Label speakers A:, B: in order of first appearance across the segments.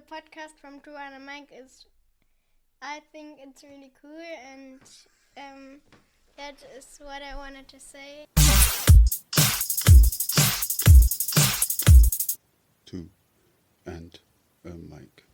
A: podcast from Caragh and Mike I think it's really cool, and that is what I wanted to say.
B: Two and a mic.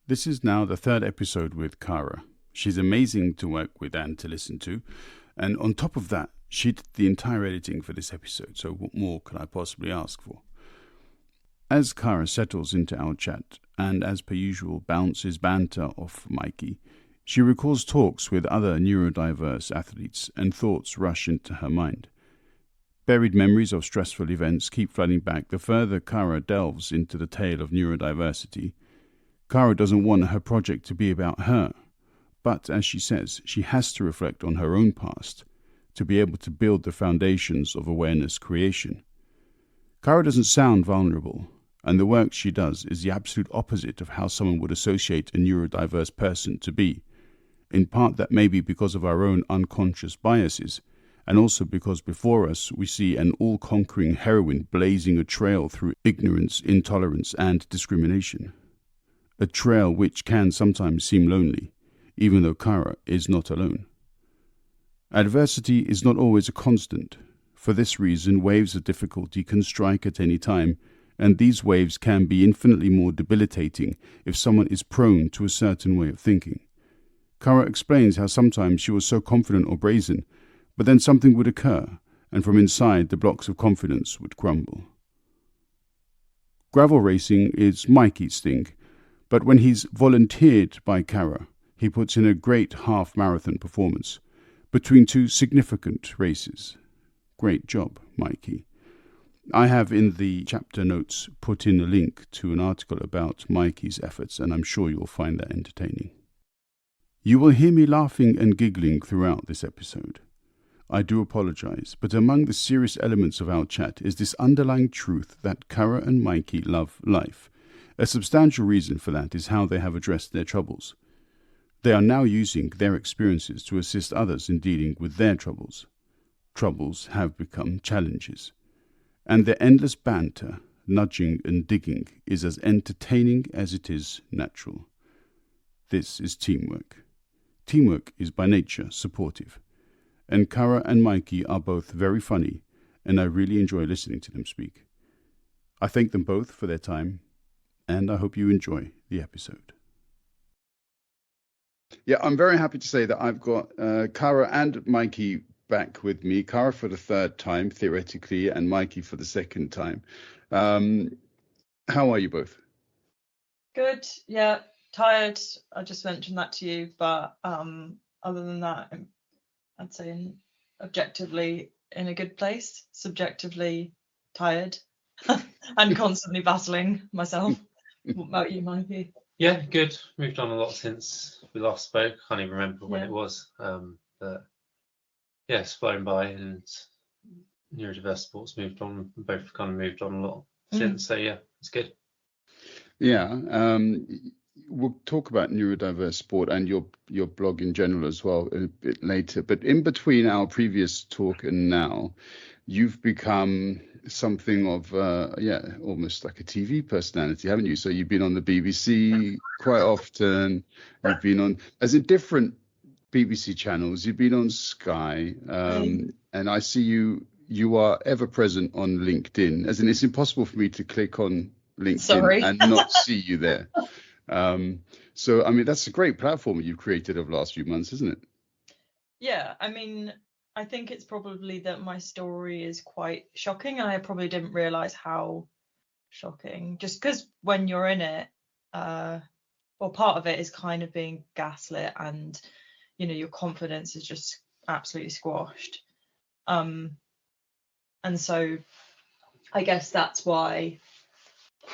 B: This is now the third episode with Caragh. She's amazing to work with and to listen to. And on top of that, she did the entire editing for this episode. So what more could I possibly ask for? As Caragh settles into our chat and as per usual bounces banter off Mikey, she recalls talks with other neurodiverse athletes and thoughts rush into her mind. Buried memories of stressful events keep flooding back the further Caragh delves into the tale of neurodiversity. Caragh doesn't want her project to be about her, but as she says, she has to reflect on her own past to be able to build the foundations of awareness creation. Caragh doesn't sound vulnerable, and the work she does is the absolute opposite of how someone would associate a neurodiverse person to be, in part that may be because of our own unconscious biases, and also because before us we see an all-conquering heroine blazing a trail through ignorance, intolerance, and discrimination. A trail which can sometimes seem lonely, even though Caragh is not alone. Adversity is not always a constant. For this reason, waves of difficulty can strike at any time, and these waves can be infinitely more debilitating if someone is prone to a certain way of thinking. Caragh explains how sometimes she was so confident or brazen, but then something would occur, and from inside the blocks of confidence would crumble. Gravel racing is Mikey's thing, but when he's volunteered by Caragh, he puts in a great half-marathon performance between two significant races. Great job, Mikey. I have in the chapter notes put in a link to an article about Mikey's efforts, and I'm sure you'll find that entertaining. You will hear me laughing and giggling throughout this episode. I do apologize, but among the serious elements of our chat is this underlying truth that Caragh and Mikey love life. A substantial reason for that is how they have addressed their troubles. They are now using their experiences to assist others in dealing with their troubles. Troubles have become challenges. And their endless banter, nudging and digging is as entertaining as it is natural. This is teamwork. Teamwork is by nature supportive. And Caragh and Mikey are both very funny, and I really enjoy listening to them speak. I thank them both for their time, and I hope you enjoy the episode. Yeah, I'm very happy to say that I've got Caragh and Mikey back with me. Caragh for the third time, theoretically, and Mikey for the second time. How are you both?
C: Good, yeah, tired. I just mentioned that to you, but other than that, I'd say objectively in a good place, subjectively tired and constantly battling myself. What about you, Mikey?
D: Yeah, good. Moved on a lot since we last spoke. Can't even remember when it was. But yeah, it's flown by, and neurodiverse sports moved on. Both kind of moved on a lot since. So yeah, it's good.
B: Yeah, we'll talk about neurodiverse sport and your blog in general as well a bit later. But in between our previous talk and now, you've become something of almost like a TV personality, haven't you? So you've been on the BBC quite often. You've been on as in different BBC channels. You've been on Sky, and I see you are ever present on LinkedIn. As in, it's impossible for me to click on LinkedIn and not see you there. So I mean, that's a great platform you've created over the last few months, isn't it?
C: Yeah, I mean, I think it's probably that my story is quite shocking, and I probably didn't realize how shocking, just because when you're in it, part of it is kind of being gaslit, and your confidence is just absolutely squashed, and so I guess that's why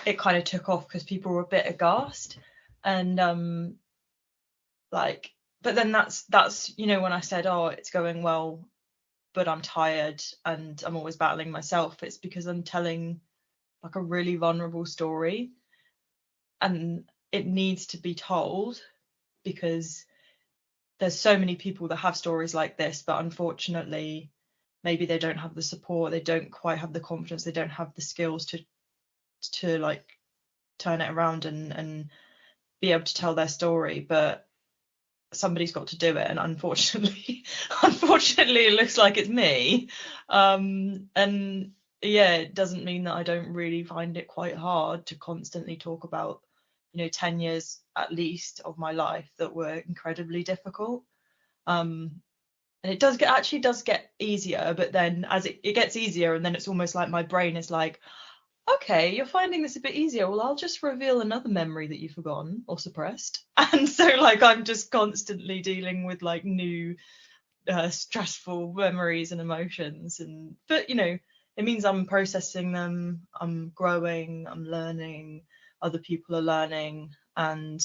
C: it kind of took off, because people were a bit aghast, and but then that's when I said, oh, it's going well, but I'm tired and I'm always battling myself, it's because I'm telling like a really vulnerable story, and it needs to be told because there's so many people that have stories like this, but unfortunately maybe they don't have the support, they don't quite have the confidence, they don't have the skills to like turn it around and be able to tell their story. But somebody's got to do it, and unfortunately it looks like it's me. And yeah, it doesn't mean that I don't really find it quite hard to constantly talk about 10 years at least of my life that were incredibly difficult. And it actually does get easier, but then as it gets easier, and then it's almost like my brain is like, okay, you're finding this a bit easier, well, I'll just reveal another memory that you've forgotten or suppressed. And so like I'm just constantly dealing with like new stressful memories and emotions, but it means I'm processing them, I'm growing, I'm learning, other people are learning, and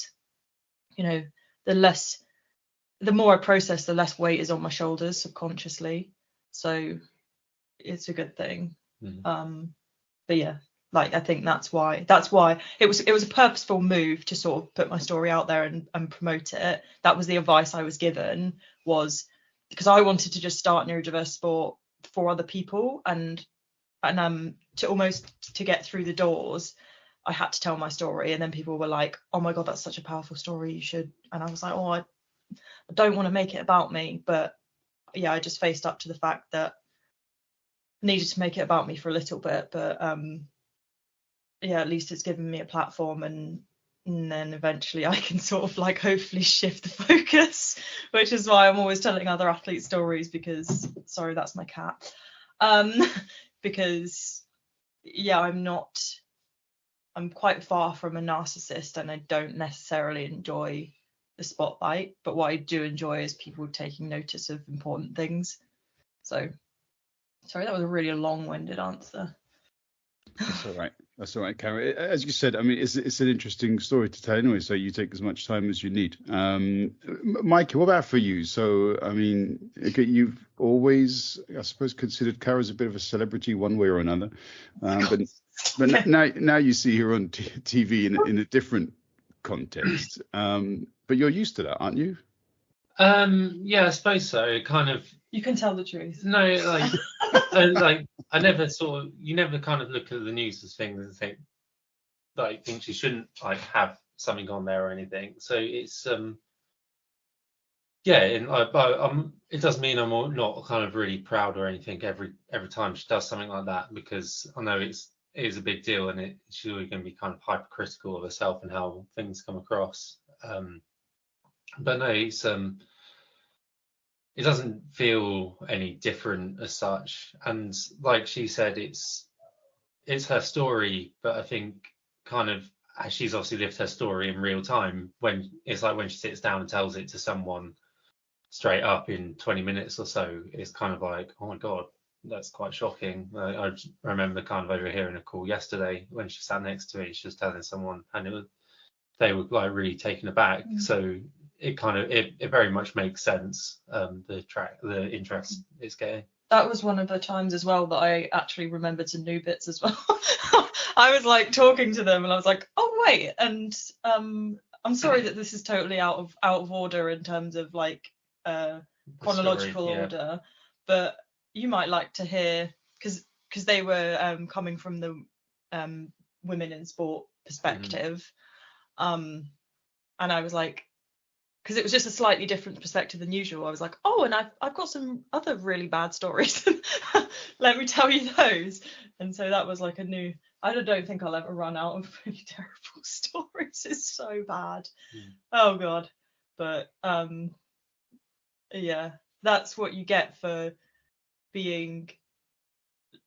C: the more I process, the less weight is on my shoulders subconsciously, so it's a good thing. But yeah, like I think that's why it was a purposeful move to sort of put my story out there and promote it. That was the advice I was given, was because I wanted to just start neurodiverse sport for other people, and to get through the doors I had to tell my story, and then people were like, oh my god, that's such a powerful story, you should. And I was like, oh, I don't want to make it about me, but yeah, I just faced up to the fact that I needed to make it about me for a little bit. But yeah, at least it's given me a platform, and then eventually I can sort of like hopefully shift the focus, which is why I'm always telling other athlete stories, because sorry, that's my cat. Because yeah, I'm quite far from a narcissist, and I don't necessarily enjoy the spotlight, but what I do enjoy is people taking notice of important things. So sorry, that was a really long-winded answer.
B: That's all right, Caragh. As you said, I mean, it's an interesting story to tell anyway, so you take as much time as you need. Mikey, what about for you? So, I mean, you've always, I suppose, considered Caragh as a bit of a celebrity one way or another, but now you see her on TV in a different context. But you're used to that, aren't you?
D: Yeah, I suppose so. Kind of.
C: You can tell the truth.
D: No, like, I never you never kind of look at the news as things and think you shouldn't like have something on there or anything. So it's yeah, and it doesn't mean I'm not kind of really proud or anything every time she does something like that, because I know it is a big deal, and she's always going to be kind of hypercritical of herself and how things come across. But no, it doesn't feel any different as such. And like she said, it's her story, but I think kind of as she's obviously lived her story in real time, when she sits down and tells it to someone straight up in 20 minutes or so, it's kind of like, oh my god, that's quite shocking. I remember kind of overhearing a call yesterday when she sat next to me, she was telling someone, and they were like really taken aback. So it kind of it very much makes sense, the interest it's getting.
C: That was one of the times as well that I actually remembered some new bits as well. I was like talking to them and I was like, oh wait, and I'm sorry that this is totally out of order in terms of like chronological order, but you might like to hear, because they were coming from the women in sport perspective, and I was like, because it was just a slightly different perspective than usual, I was like, oh, and I've got some other really bad stories. Let me tell you those. And so that was like I don't think I'll ever run out of really terrible stories. It's so bad. Oh god. But yeah, that's what you get for being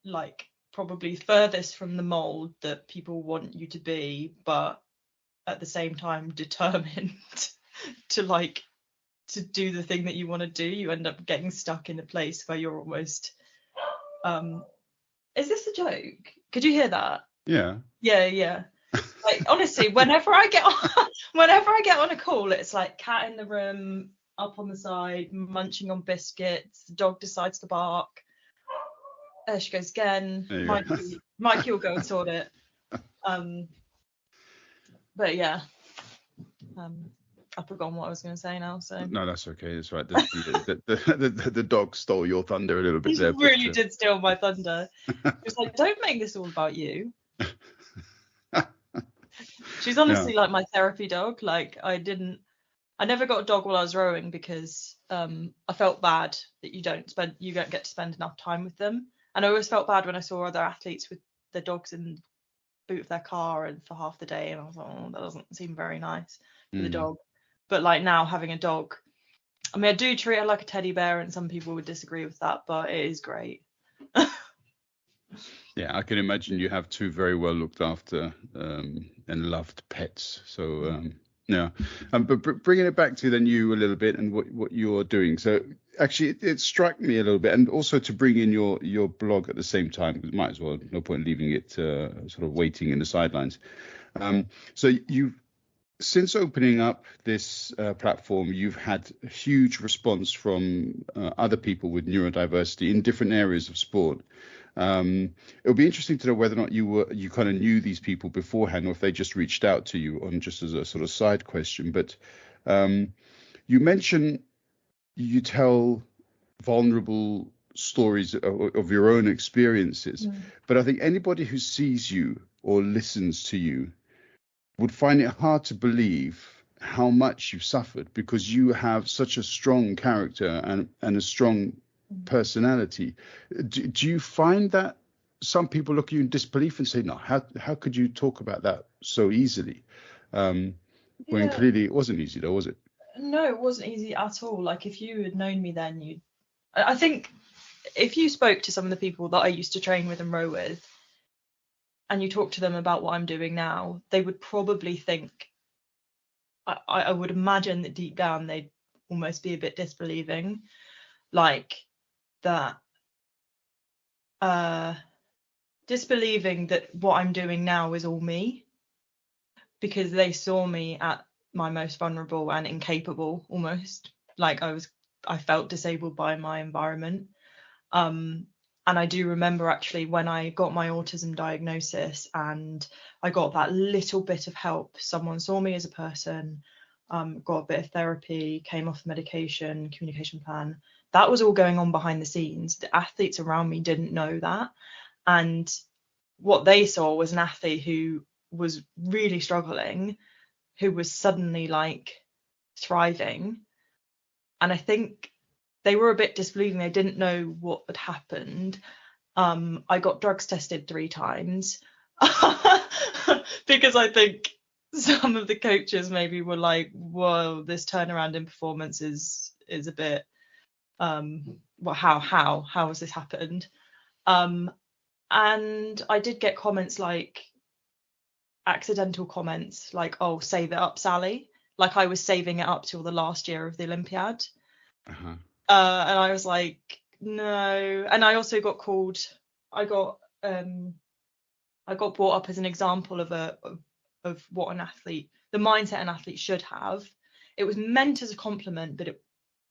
C: like probably furthest from the mold that people want you to be, but at the same time determined to do the thing that you want to do. You end up getting stuck in a place where you're almost is this a joke? Could you hear that? Yeah. Like honestly, whenever I get on a call, it's like cat in the room, up on the side, munching on biscuits. The dog decides to bark. There she goes again. Mikey will go and sort it. But yeah, I've forgotten what I was going to say now. So
B: No, that's okay. That's right. The dog stole your thunder a little bit there.
C: He really did steal my thunder. It's like, don't make this all about you. She's honestly like my therapy dog. Like I never got a dog while I was rowing because I felt bad that you don't get to spend enough time with them. And I always felt bad when I saw other athletes with their dogs in the boot of their car and for half the day, and I was like, oh, that doesn't seem very nice for the dog. But like now having a dog, I mean, I do treat her like a teddy bear, and some people would disagree with that, but it is great.
B: Yeah, I can imagine you have two very well looked after and loved pets. So yeah, but bringing it back to then you a little bit and what you're doing. So actually, it struck me a little bit, and also to bring in your blog at the same time, because might as well, no point leaving it sort of waiting in the sidelines. So you, since opening up this platform, you've had a huge response from other people with neurodiversity in different areas of sport. It'll be interesting to know whether or not you kind of knew these people beforehand, or if they just reached out to you on just as a sort of side question. But you mentioned you tell vulnerable stories of your own experiences, but I think anybody who sees you or listens to you would find it hard to believe how much you've suffered, because you have such a strong character and a strong personality. Do you find that some people look at you in disbelief and say, no, how could you talk about that so easily? When clearly it wasn't easy though, was it?
C: No, it wasn't easy at all. Like if you had known me then, I think if you spoke to some of the people that I used to train with and row with, and you talk to them about what I'm doing now, they would probably think, I would imagine that deep down they'd almost be a bit disbelieving, like that, disbelieving that what I'm doing now is all me, because they saw me at my most vulnerable and incapable, almost like I felt disabled by my environment. And I do remember actually when I got my autism diagnosis and I got that little bit of help, someone saw me as a person, got a bit of therapy, came off the medication, communication plan. That was all going on behind the scenes. The athletes around me didn't know that. And what they saw was an athlete who was really struggling, who was suddenly like thriving. And I think they were a bit disbelieving. They didn't know what had happened. I got drugs tested 3 times because I think some of the coaches maybe were like, whoa, this turnaround in performance is a bit, well, how has this happened? And I did get comments like accidental comments like, oh, save it up, Sally. Like I was saving it up till the last year of the Olympiad.
B: Uh-huh.
C: And I was like, no. And I also got called, I got brought up as an example of what an athlete, the mindset an athlete should have. It was meant as a compliment, but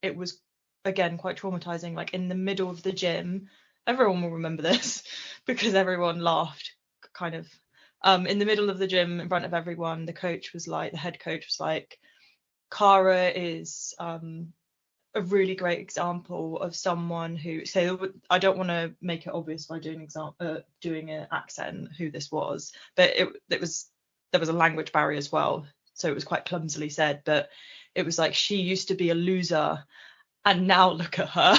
C: it was again quite traumatizing. Like in the middle of the gym, everyone will remember this because everyone laughed kind of. In the middle of the gym in front of everyone, the head coach was like, Caragh is a really great example of someone who, so I don't want to make it obvious by doing an accent who this was, but there was a language barrier as well, so it was quite clumsily said, but it was like, she used to be a loser and now look at her.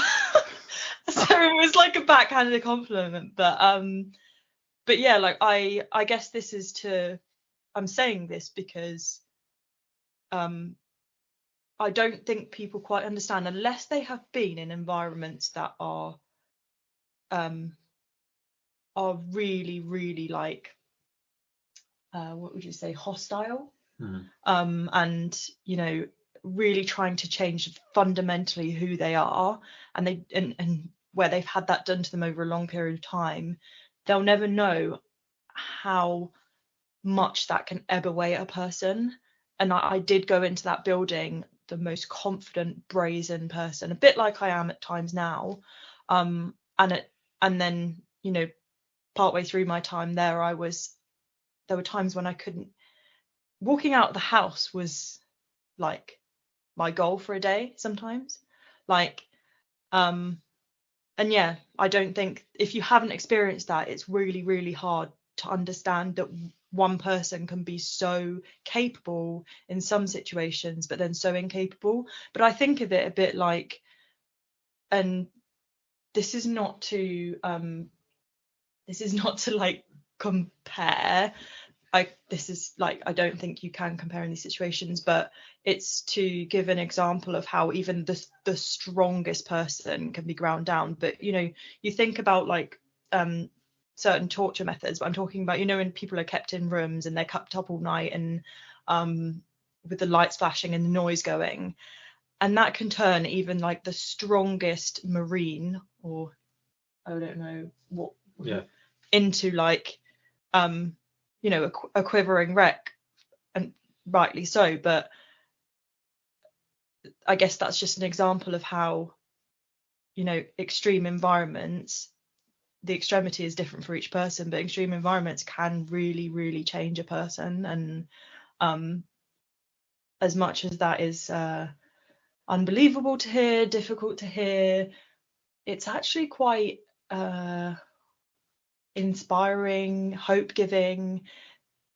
C: So it was like a backhanded compliment, but yeah, like I guess this is I'm saying this because I don't think people quite understand, unless they have been in environments that are really, really like, what would you say, hostile, and really trying to change fundamentally who they are, and where they've had that done to them over a long period of time, they'll never know how much that can ebb away at a person. And I did go into that building the most confident, brazen person, a bit like I am at times now. And then, you know, partway through my time there, there were times when I couldn't, walking out of the house was like my goal for a day sometimes. Like, and yeah, I don't think, if you haven't experienced that, it's really, really hard to understand that one person can be so capable in some situations, but then so incapable. But I think of it a bit like, and this is not to like compare. I don't think you can compare in these situations, but it's to give an example of how even the strongest person can be ground down. But, you know, you think about like certain torture methods, but I'm talking about, you know, when people are kept in rooms and they're kept up all night and with the lights flashing and the noise going, and that can turn even like the strongest Marine, or I don't know what, into like you know, a quivering wreck, and rightly so. But I guess that's just an example of how, you know, extreme environments, the extremity is different for each person, but extreme environments can really, really change a person. And as much as that is unbelievable to hear, difficult to hear, it's actually quite inspiring, hope-giving,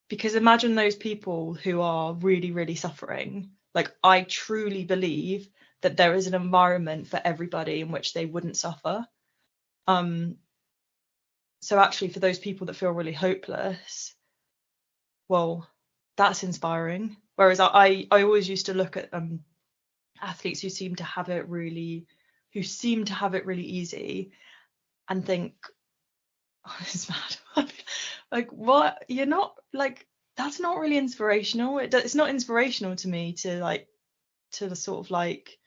C: because imagine those people who are really, really suffering. Like, I truly believe that there is an environment for everybody in which they wouldn't suffer. So actually, for those people that feel really hopeless, well, that's inspiring. Whereas I always used to look at athletes who seem to have it really easy and think, oh, this is mad. Like, what? You're not, like, that's not really inspirational. It's not inspirational to me to sort of like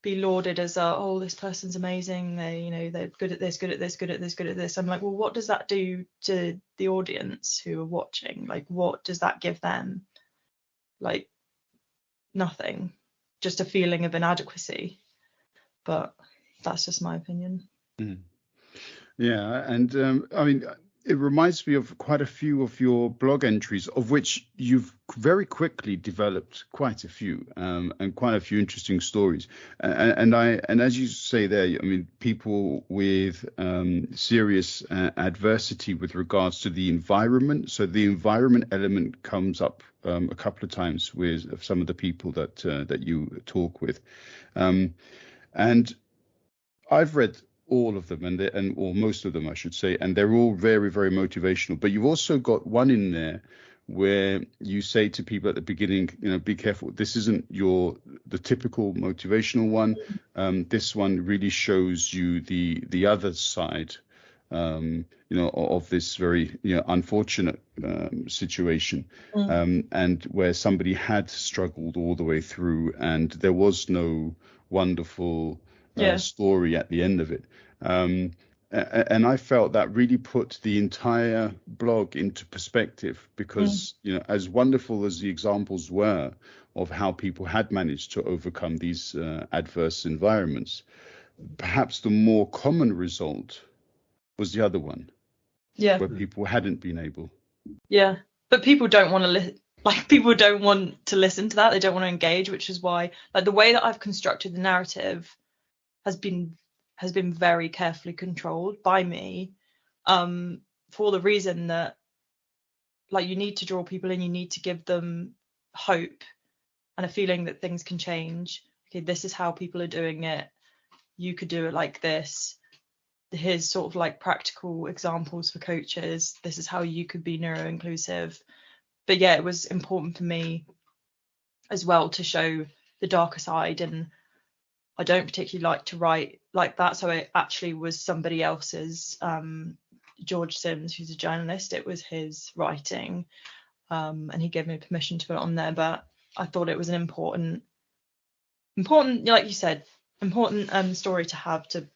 C: be lauded as oh, this person's amazing, they're good at this, good at this, good at this, good at this. I'm like, well, what does that do to the audience who are watching? Like, what does that give them? Like, nothing, just a feeling of inadequacy. But that's just my opinion.
B: Yeah, and I mean, it reminds me of quite a few of your blog entries, of which you've very quickly developed quite a few, and quite a few interesting stories. And as you say there, I mean, people with serious adversity with regards to the environment. So the environment element comes up a couple of times with some of the people that you talk with, and I've read all of them, or most of them, I should say, and they're all very, very motivational. But you've also got one in there where you say to people at the beginning, you know, be careful. This isn't the typical motivational one. This one really shows you the other side, you know, of this very, you know, unfortunate situation, and where somebody had struggled all the way through, and there was no wonderful story at the end of it. And I felt that really put the entire blog into perspective, because, you know, as wonderful as the examples were of how people had managed to overcome these adverse environments, perhaps the more common result was the other one, where people hadn't been able. Yeah,
C: but people don't want to listen. Like, people don't want to listen to that. They don't want to engage, which is why, like, the way that I've constructed the narrative has been very carefully controlled by me, for the reason that, like, you need to draw people in, you need to give them hope and a feeling that things can change. Okay, this is how people are doing it. You could do it like this. Here's sort of like practical examples for coaches. This is how you could be neuro-inclusive. But yeah, it was important for me as well to show the darker side, and I don't particularly like to write like that, so it actually was somebody else's, George Sims, who's a journalist. It was his writing, and he gave me permission to put it on there. But I thought it was an important, like you said, important story to have to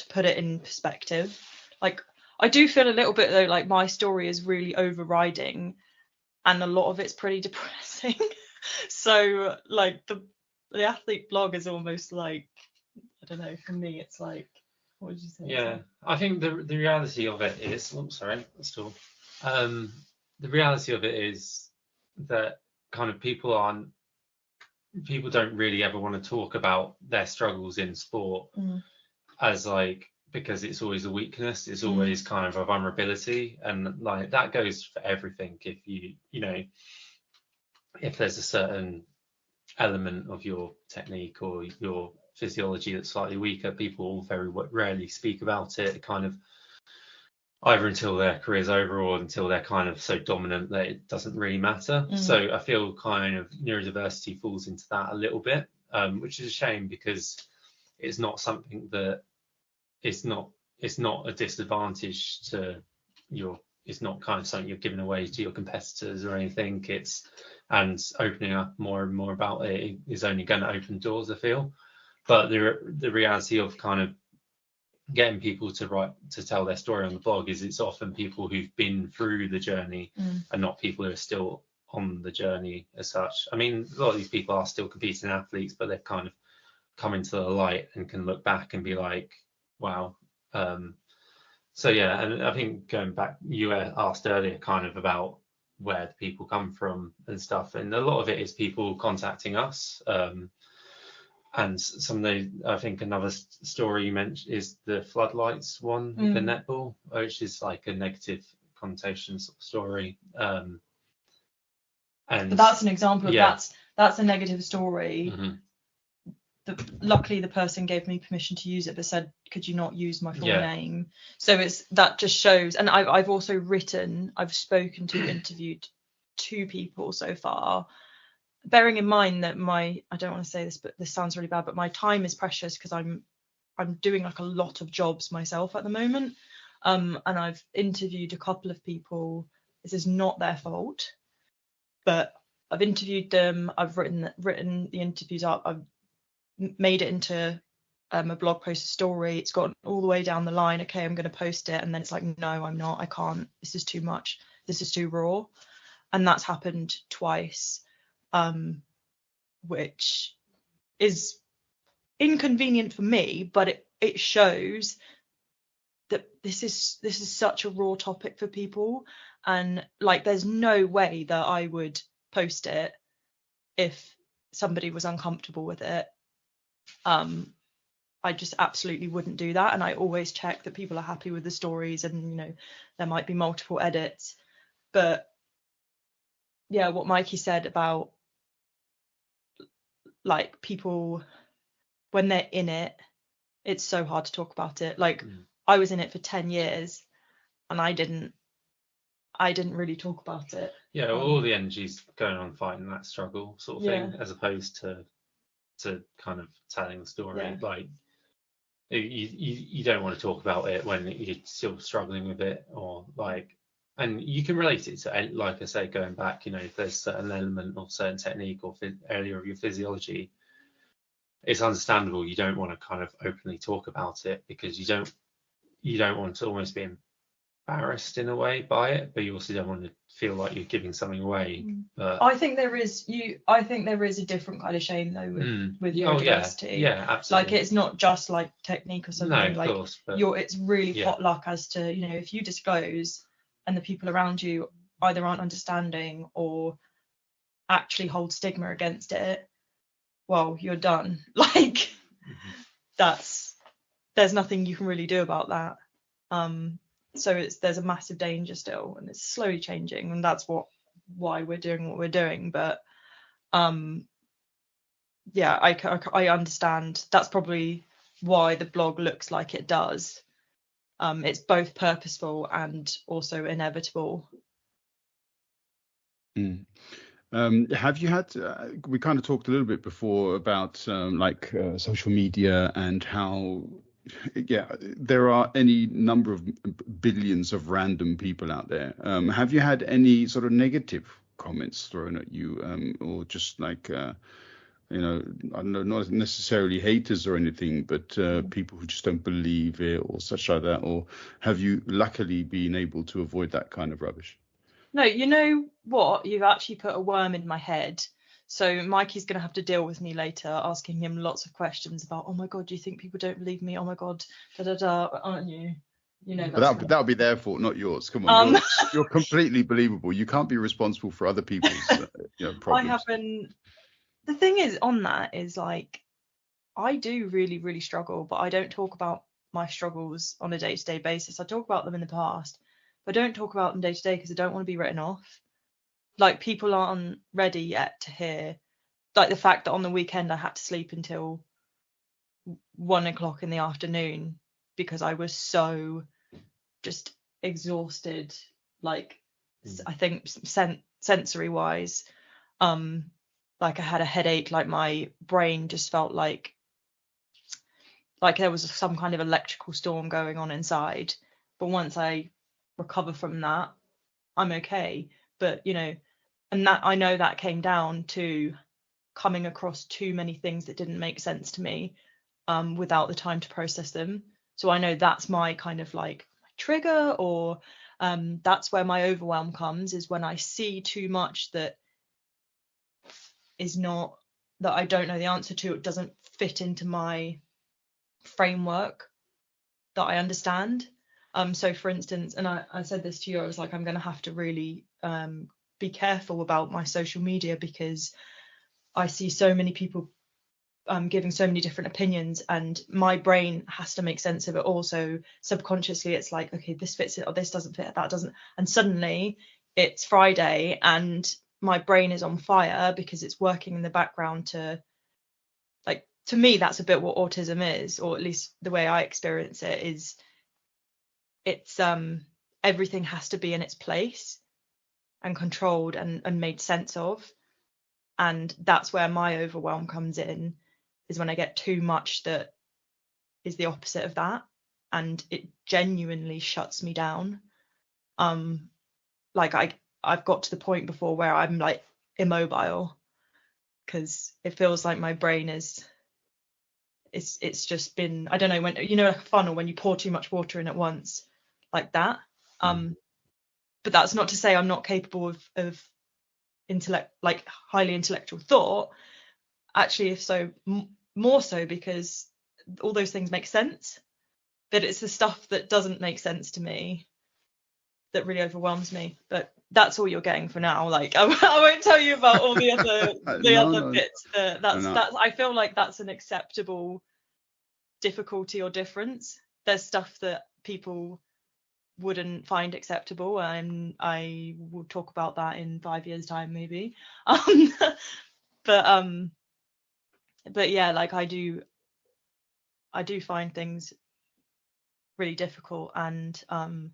C: put it in perspective. Like, I do feel a little bit though like my story is really overriding, and a lot of it's pretty depressing. So like the athlete blog is almost like, I don't know, for me it's like, what would you say?
D: Yeah, I think the reality of it is, the reality of it is that kind of people don't really ever want to talk about their struggles in sport as like, because it's always a weakness, it's always kind of a vulnerability, and like that goes for everything. If if there's a certain element of your technique or your physiology that's slightly weaker, people very rarely speak about it, kind of either until their career's over or until they're kind of so dominant that it doesn't really matter. So I feel kind of neurodiversity falls into that a little bit, which is a shame, because it's not something that it's not a disadvantage to it's not kind of something you're giving away to your competitors or anything. And opening up more and more about it is only going to open doors, I feel. But the reality of kind of getting people to tell their story on the blog is it's often people who've been through the journey and not people who are still on the journey as such. I mean, a lot of these people are still competing athletes, but they've kind of come into the light and can look back and be like, wow. So yeah, and I think going back, you asked earlier kind of about where the people come from and stuff, and a lot of it is people contacting us. And I think another story you mentioned is the floodlights one, the netball, which is like a negative connotation sort of story. And
C: but that's an example of that's a negative story. Luckily the person gave me permission to use it, but said, could you not use my full name? So that just shows. And I've also I've spoken to, interviewed 2 people so far, bearing in mind that I don't want to say this, but this sounds really bad, but my time is precious because I'm doing like a lot of jobs myself at the moment. And I've interviewed a couple of people. This is not their fault, but I've interviewed them. I've written the interviews up. I've made it into a blog post, a story. It's gotten all the way down the line. Okay, I'm going to post it, and then it's like, no, I'm not. I can't. This is too much. This is too raw. And that's happened twice, which is inconvenient for me, but it shows that this is such a raw topic for people, and like there's no way that I would post it if somebody was uncomfortable with it. I just absolutely wouldn't do that, and I always check that people are happy with the stories, and there might be multiple edits. But yeah, what Mikey said about like people when they're in it, it's so hard to talk about it. Like I was in it for 10 years and I didn't really talk about it.
D: Yeah, all the energy's going on fighting that struggle sort of thing, as opposed to kind of telling the story. Like you don't want to talk about it when you're still struggling with it, or like, and you can relate it to, like I say, going back, if there's a certain element or certain technique or area of your physiology, it's understandable you don't want to kind of openly talk about it, because you don't want to almost be embarrassed in a way by it, but you also don't want to feel like you're giving something away. But
C: I think there is a different kind of shame though with neurodiversity.
D: Yeah, absolutely.
C: Like it's not just like technique or something.
D: No, of
C: like
D: course, but
C: it's really potluck as to, if you disclose and the people around you either aren't understanding or actually hold stigma against it, well, you're done. Like there's nothing you can really do about that. So there's a massive danger still, and it's slowly changing, and that's why we're doing what we're doing. But yeah, I understand. That's probably why the blog looks like it does. It's both purposeful and also inevitable.
B: Have you had, we kind of talked a little bit before about social media and how, there are any number of billions of random people out there. Have you had any sort of negative comments thrown at you, or just like, I don't know, not necessarily haters or anything, but people who just don't believe it or such like that? Or have you luckily been able to avoid that kind of rubbish?
C: No, you know what? You've actually put a worm in my head. So Mikey's going to have to deal with me later, asking him lots of questions about, oh my God, do you think people don't believe me? Oh my God, aren't you? You know,
B: But that'll be their fault, not yours. Come on, you're completely believable. You can't be responsible for other people's problems.
C: The thing is on that is like, I do really, really struggle, but I don't talk about my struggles on a day-to-day basis. I talk about them in the past, but I don't talk about them day to day because I don't want to be written off. Like, people aren't ready yet to hear, like, the fact that on the weekend I had to sleep until 1 o'clock in the afternoon because I was so just exhausted, like, I think sensory wise, like I had a headache, like my brain just felt like there was some kind of electrical storm going on inside. But once I recover from that, I'm okay. But, you know, and that, I know that came down to coming across too many things that didn't make sense to me, without the time to process them. So I know that's my kind of like trigger, or that's where my overwhelm comes, is when I see too much that is not, that I don't know the answer to, it doesn't fit into my framework that I understand. So for instance, and I said this to you, I was like, I'm going to have to really be careful about my social media, because I see so many people giving so many different opinions, and my brain has to make sense of it all. So subconsciously it's like, okay, this fits it, or this doesn't fit, that doesn't. And suddenly it's Friday and my brain is on fire because it's working in the background to, like, to me that's a bit what autism is, or at least the way I experience it is, it's everything has to be in its place and controlled and made sense of. And that's where my overwhelm comes in, is when I get too much that is the opposite of that, and it genuinely shuts me down. Like I've got to the point before where I'm like immobile, because it feels like my brain is, it's just been, I don't know, when, you know, like a funnel when you pour too much water in at once, like that. But that's not to say I'm not capable of intellect, like highly intellectual thought. Actually, if so, more so, because all those things make sense. But it's the stuff that doesn't make sense to me that really overwhelms me. But that's all you're getting for now. Like, I won't tell you about all the other bits. That's I feel like that's an acceptable difficulty or difference. There's stuff that people wouldn't find acceptable, and I will talk about that in 5 years' time maybe. But yeah, like I do find things really difficult, and I'm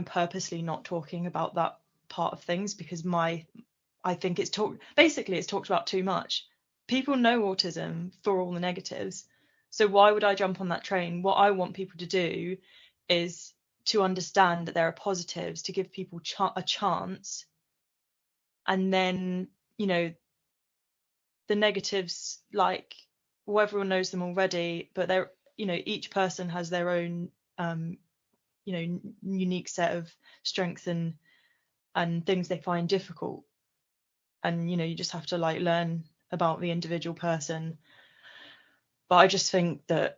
C: purposely not talking about that part of things, because I think it's talked about too much. People know autism for all the negatives, so why would I jump on that train? What I want people to do is to understand that there are positives, to give people a chance, and then, you know, the negatives, like, well, everyone knows them already, but they're, you know, each person has their own you know, unique set of strengths and things they find difficult, and, you know, you just have to like learn about the individual person. But I just think that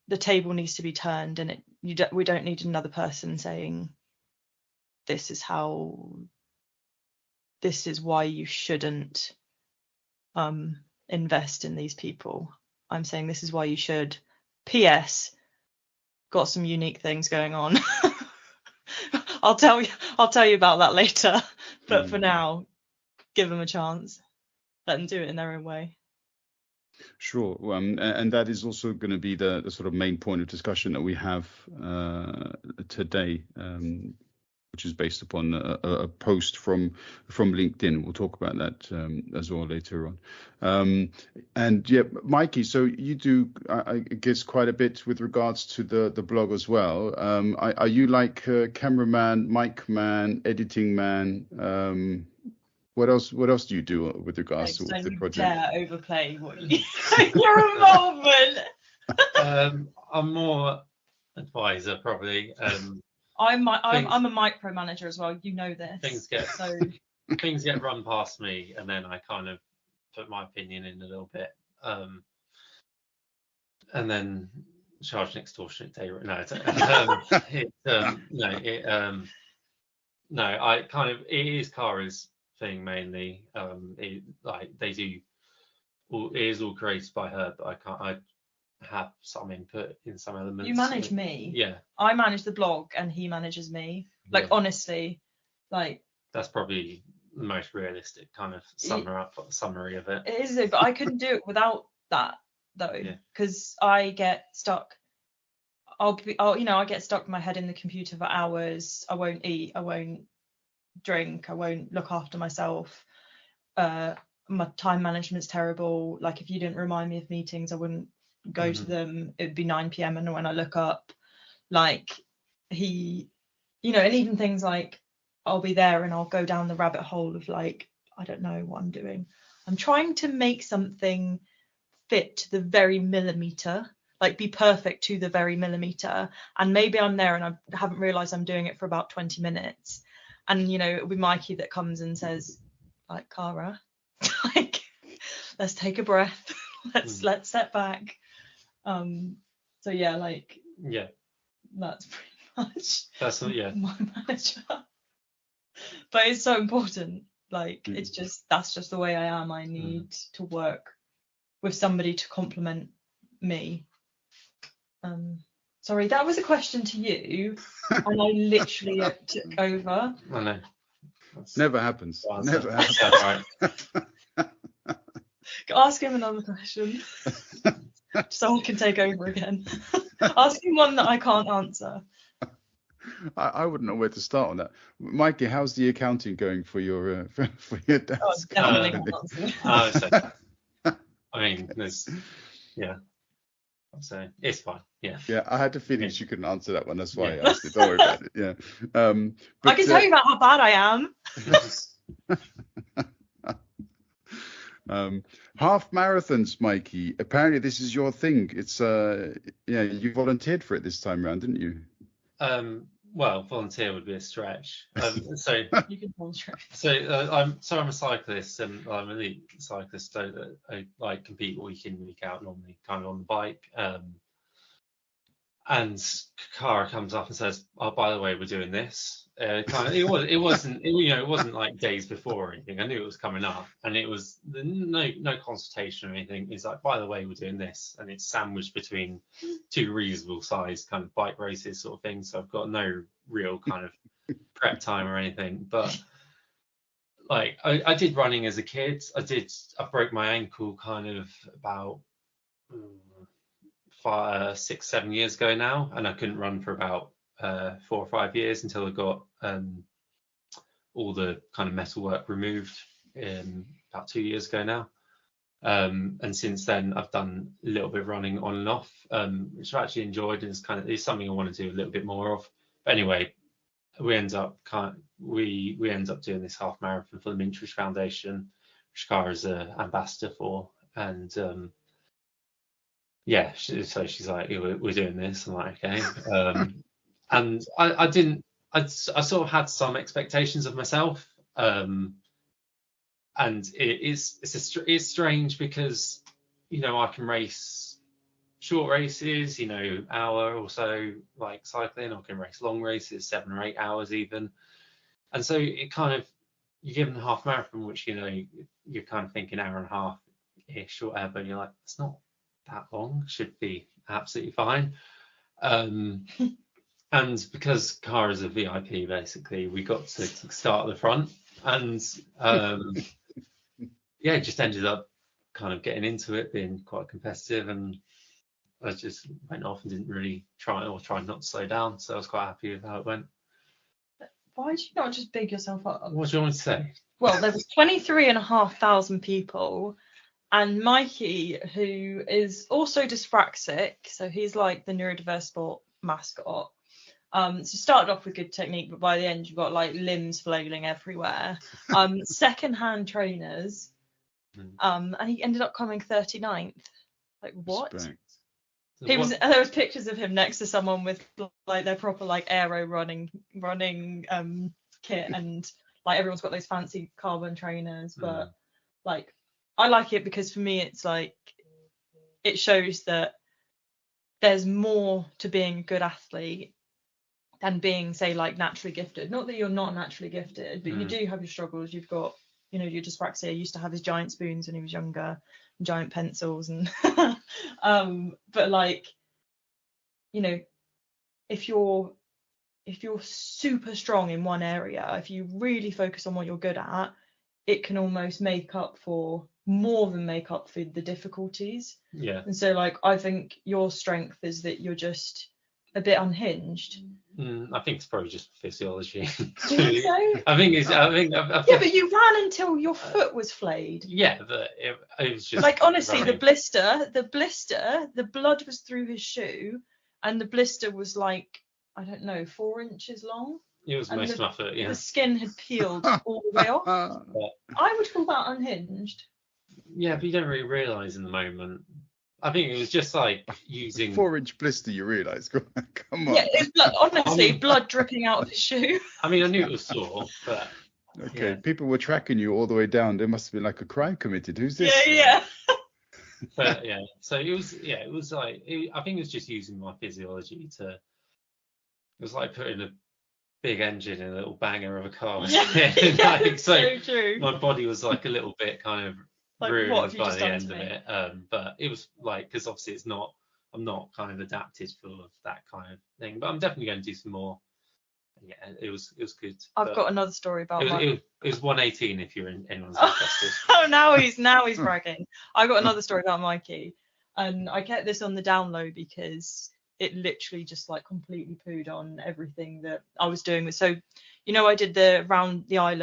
C: the table needs to be turned, and we don't need another person saying this is why you shouldn't invest in these people. I'm saying this is why you should. PS, got some unique things going on. I'll tell you about that later. But for now, give them a chance. Let them do it in their own way.
B: Sure. And that is also going to be the sort of main point of discussion that we have today, which is based upon a post from LinkedIn. We'll talk about that as well later on. And yeah, Mikey, so you do, I guess, quite a bit with regards to the blog as well. Are you like cameraman, mic man, editing man? What else do you do with regards to the project?
C: Dare overplay what your involvement.
D: I'm more advisor, probably.
C: I'm a micromanager as well. You know this.
D: Things get things get run past me, and then I kind of put my opinion in a little bit, and then charge an extortionate day rate. No, I kind of, it is Caragh's thing mainly. It is all created by her, but I have some input in some elements.
C: You manage me.
D: Yeah.
C: I manage the blog and he manages me. Like, honestly, like,
D: that's probably the most realistic kind of summary of it.
C: It is, but I couldn't do it without that though, because I get stuck. I get stuck with my head in the computer for hours. I won't eat. I won't drink. I won't look after myself. My time management's terrible. Like, if you didn't remind me of meetings, I wouldn't go to them. It'd be 9 p.m. and when I look up, like, and even things like, I'll be there and I'll go down the rabbit hole of, like, I don't know what I'm doing. I'm trying to make something fit to the very millimeter, like be perfect to the very millimeter. And maybe I'm there and I haven't realized I'm doing it for about 20 minutes. And, it'll be Mikey that comes and says, like, Caragh, like, let's take a breath. let's step back. So yeah, like, that's pretty much my manager. But it's so important. Like, that's just the way I am. I need to work with somebody to complement me. Sorry, that was a question to you, and I literally took over.
D: I know.
B: Never happens. Never happens.
C: Ask him another question, so I can take over again. Ask him one that I can't answer.
B: I wouldn't know where to start on that. Mikey, how's the accounting going for your desk?
C: Oh, definitely not answer.
D: I mean, so it's fine. Yeah,
B: I had a feeling you couldn't answer that one. That's why I asked it. Don't worry about it. Yeah. But,
C: I can tell you about how bad I
B: am. Half marathons, Mikey. Apparently, this is your thing. It's you volunteered for it this time around, didn't you?
D: Well, volunteer would be a stretch. So
C: you can volunteer.
D: So I'm a cyclist, and I'm an elite cyclist. So I like compete week in, week out, normally kind of on the bike. And Caragh comes up and says, "Oh, by the way, we're doing this." It wasn't like days before or anything. I knew it was coming up, and it was no consultation or anything. It's like, by the way, we're doing this, and it's sandwiched between two reasonable sized kind of bike races sort of thing. So I've got no real kind of prep time or anything. But like I did running as a kid. I broke my ankle kind of about 6, 7 years ago now, and I couldn't run for about 4 or 5 years until I got all the kind of metalwork removed about 2 years ago now. And since then I've done a little bit of running on and off, which I actually enjoyed, and it's something I want to do a little bit more of. But anyway, we end up doing this half marathon for the Mintrish Foundation, which Caragh is an ambassador for, and so she's like, we're doing this. I'm like, okay. And I sort of had some expectations of myself, and it's strange because I can race short races, hour or so, like cycling. I can race long races, 7 or 8 hours even, and so it kind of, you're given a half marathon, which you're kind of thinking hour and a half ish or whatever, and you're like, it's not that long, should be absolutely fine. And because Caragh is a VIP, basically, we got to start at the front, and just ended up kind of getting into it, being quite competitive, and I just went off and didn't really try not to slow down. So I was quite happy with how it went.
C: Why did you not just big yourself up?
D: What do you want me to say?
C: Well, there was 23,500 people. And Mikey, who is also dyspraxic, so he's like the neurodiverse sport mascot. So started off with good technique, but by the end you've got like limbs flailing everywhere. Second-hand trainers, and he ended up coming 39th. Like, what?
B: Respect.
C: There was pictures of him next to someone with like their proper like aero running kit and like everyone's got those fancy carbon trainers, but like I like it because for me it's like it shows that there's more to being a good athlete than being, say, like naturally gifted. Not that you're not naturally gifted, but you do have your struggles. You've got, you know, your dyspraxia. Used to have his giant spoons when he was younger, and giant pencils, and but like, you know, if you're super strong in one area, if you really focus on what you're good at, it can almost make up for the difficulties.
D: Yeah.
C: And so like I think your strength is that you're just a bit unhinged.
D: I think it's probably just physiology.
C: Do you think so?
D: I think yeah,
C: but you ran until your foot was flayed.
D: Yeah, but it was just
C: like honestly
D: running.
C: the blood was through his shoe, and the blister was like, I don't know, 4 inches long.
D: It was most of my foot, yeah.
C: The skin had peeled all the way off. I would call that unhinged.
D: Yeah, but you don't really realise in the moment. I think it was just like using
B: 4-inch blister. You realise? Come on.
C: Yeah, it's blood, honestly, blood dripping out of his shoe.
D: I mean, I knew it was sore, but
B: okay,
D: yeah.
B: People were tracking you all the way down. There must have been like a crime committed. Who's this?
C: Yeah.
D: But yeah, so it was like I think it was just using my physiology to. It was like putting a big engine in a little banger of a car.
C: Yeah, so true.
D: My body was like a little bit kind of
C: like,
D: ruined by the end of it. But it was like, because obviously I'm not kind of adapted for that kind of thing. But I'm definitely going to do some more. Yeah, it was good.
C: I've got another story about
D: it was 118 if you're anyone's interested.
C: Oh, now he's bragging. I got another story about Mikey, and I kept this on the down low because it literally just like completely pooed on everything that I was doing. So, you know, I did the round the Isle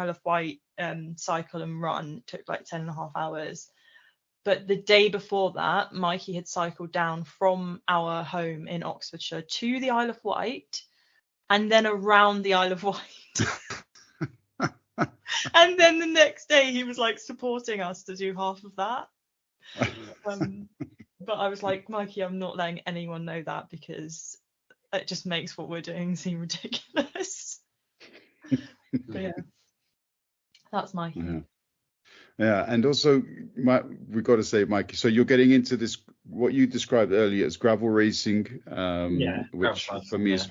C: of Wight cycle and run. It took like 10.5 hours. But the day before that, Mikey had cycled down from our home in Oxfordshire to the Isle of Wight, and then around the Isle of Wight. And then the next day he was like supporting us to do half of that. But I was like, Mikey, I'm not letting anyone know that because it just makes what we're doing seem ridiculous. But yeah, that's Mikey.
B: Yeah, and also we've got to say, Mikey, so you're getting into this, what you described earlier as gravel racing, which for me is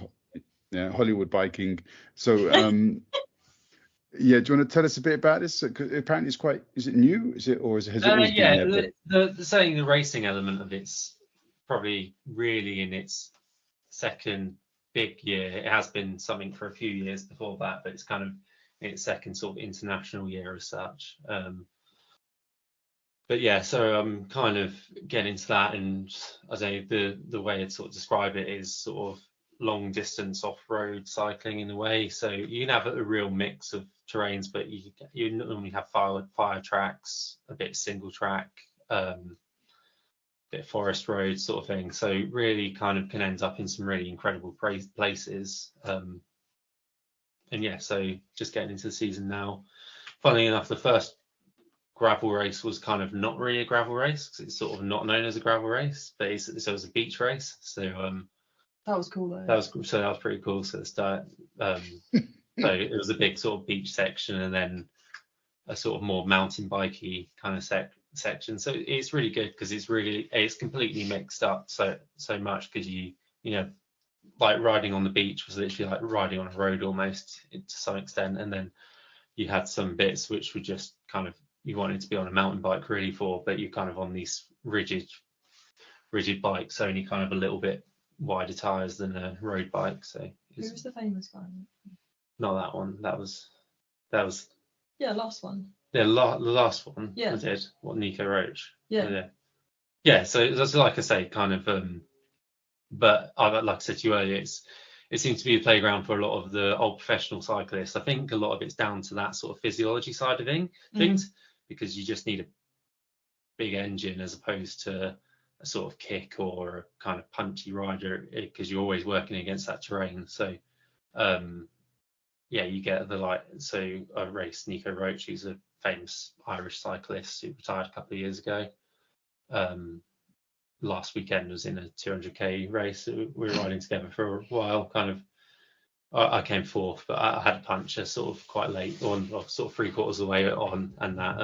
B: Hollywood biking. So yeah, do you want to tell us a bit about this? Apparently it's quite, is it new? Has it always been there?
D: The racing element of it's probably really in its second big year. It has been something for a few years before that, but it's kind of in its second sort of international year as such. But yeah, so I'm kind of getting into that, and I say the way I'd sort of describe it is sort of long distance off-road cycling in a way. So you can have a real mix of terrains, but you normally have fire tracks, a bit single track, bit of forest road sort of thing. So really kind of can end up in some really incredible places. And yeah, so just getting into the season now. Funnily enough, the first gravel race was kind of not really a gravel race because it's sort of not known as a gravel race, but it was a beach race. So
C: that was cool though.
D: That was pretty cool. So so it was a big sort of beach section, and then a sort of more mountain bikey kind of section. So it's really good because it's completely mixed up so much, because you know, like riding on the beach was literally like riding on a road almost to some extent, and then you had some bits which were just kind of you wanted to be on a mountain bike really for, but you're kind of on these rigid bikes, only kind of a little bit wider tires than a road bike. So
C: who was the famous guy?
D: Not that one. That was
C: yeah, last one.
D: Yeah, the last one.
C: Yeah.
D: I did. What, Nico Roach?
C: Yeah.
D: Yeah. So that's like I say, kind of. But like I said to you earlier, it seems to be a playground for a lot of the old professional cyclists. I think a lot of it's down to that sort of physiology side of things, because you just need a big engine as opposed to a sort of kick or a kind of punchy rider, because you're always working against that terrain. So yeah, you get so I raced Nico Roach, who's a famous Irish cyclist who retired a couple of years ago. Last weekend was in a 200k race. We were riding together for a while, kind of I came fourth, but I had a puncher sort of quite late on, sort of 3/4 of the way on, and that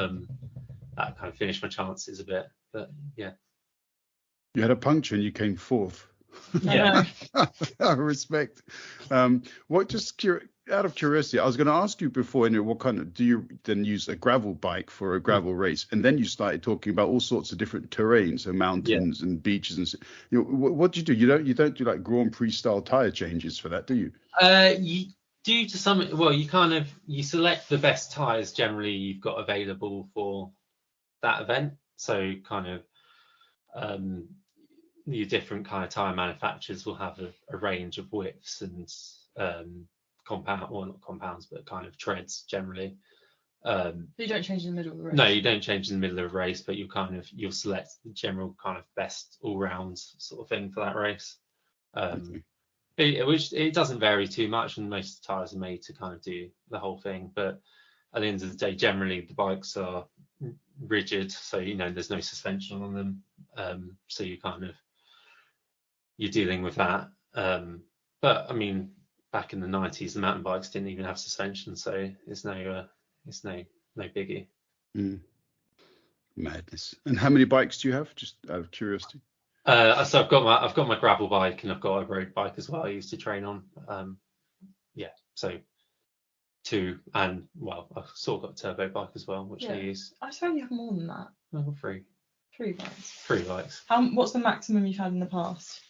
D: kind of finished my chances a bit. But yeah.
B: You had a puncture and you came fourth.
D: Yeah.
B: Respect. What, just out of curiosity, I was going to ask you before, what kind of, do you then use a gravel bike for a gravel race? And then you started talking about all sorts of different terrains, so mountains and beaches, and what do you do? You don't do like Grand Prix style tire changes for that, do you?
D: You do to some. Well, you select the best tires generally you've got available for that event. So kind of your different kind of tire manufacturers will have a range of widths and not compounds, but kind of treads generally.
C: You don't change in the middle of the race.
D: No, you don't change in the middle of a race, but you'll select the general kind of best all round sort of thing for that race. Which it doesn't vary too much, and most of the tires are made to kind of do the whole thing. But at the end of the day, generally the bikes are rigid, so there's no suspension on them. So you're dealing with that. But I mean, back in the 90s, the mountain bikes didn't even have suspension, so it's no biggie.
B: Madness. And how many bikes do you have, just out of curiosity?
D: So I've got my gravel bike, and I've got a road bike as well I used to train on. So 2, and I've sort of got a turbo bike as well, which I use.
C: I suppose you have more than that.
D: 3.
C: 3 bikes.
D: 3 bikes.
C: What's the maximum you've had in the past?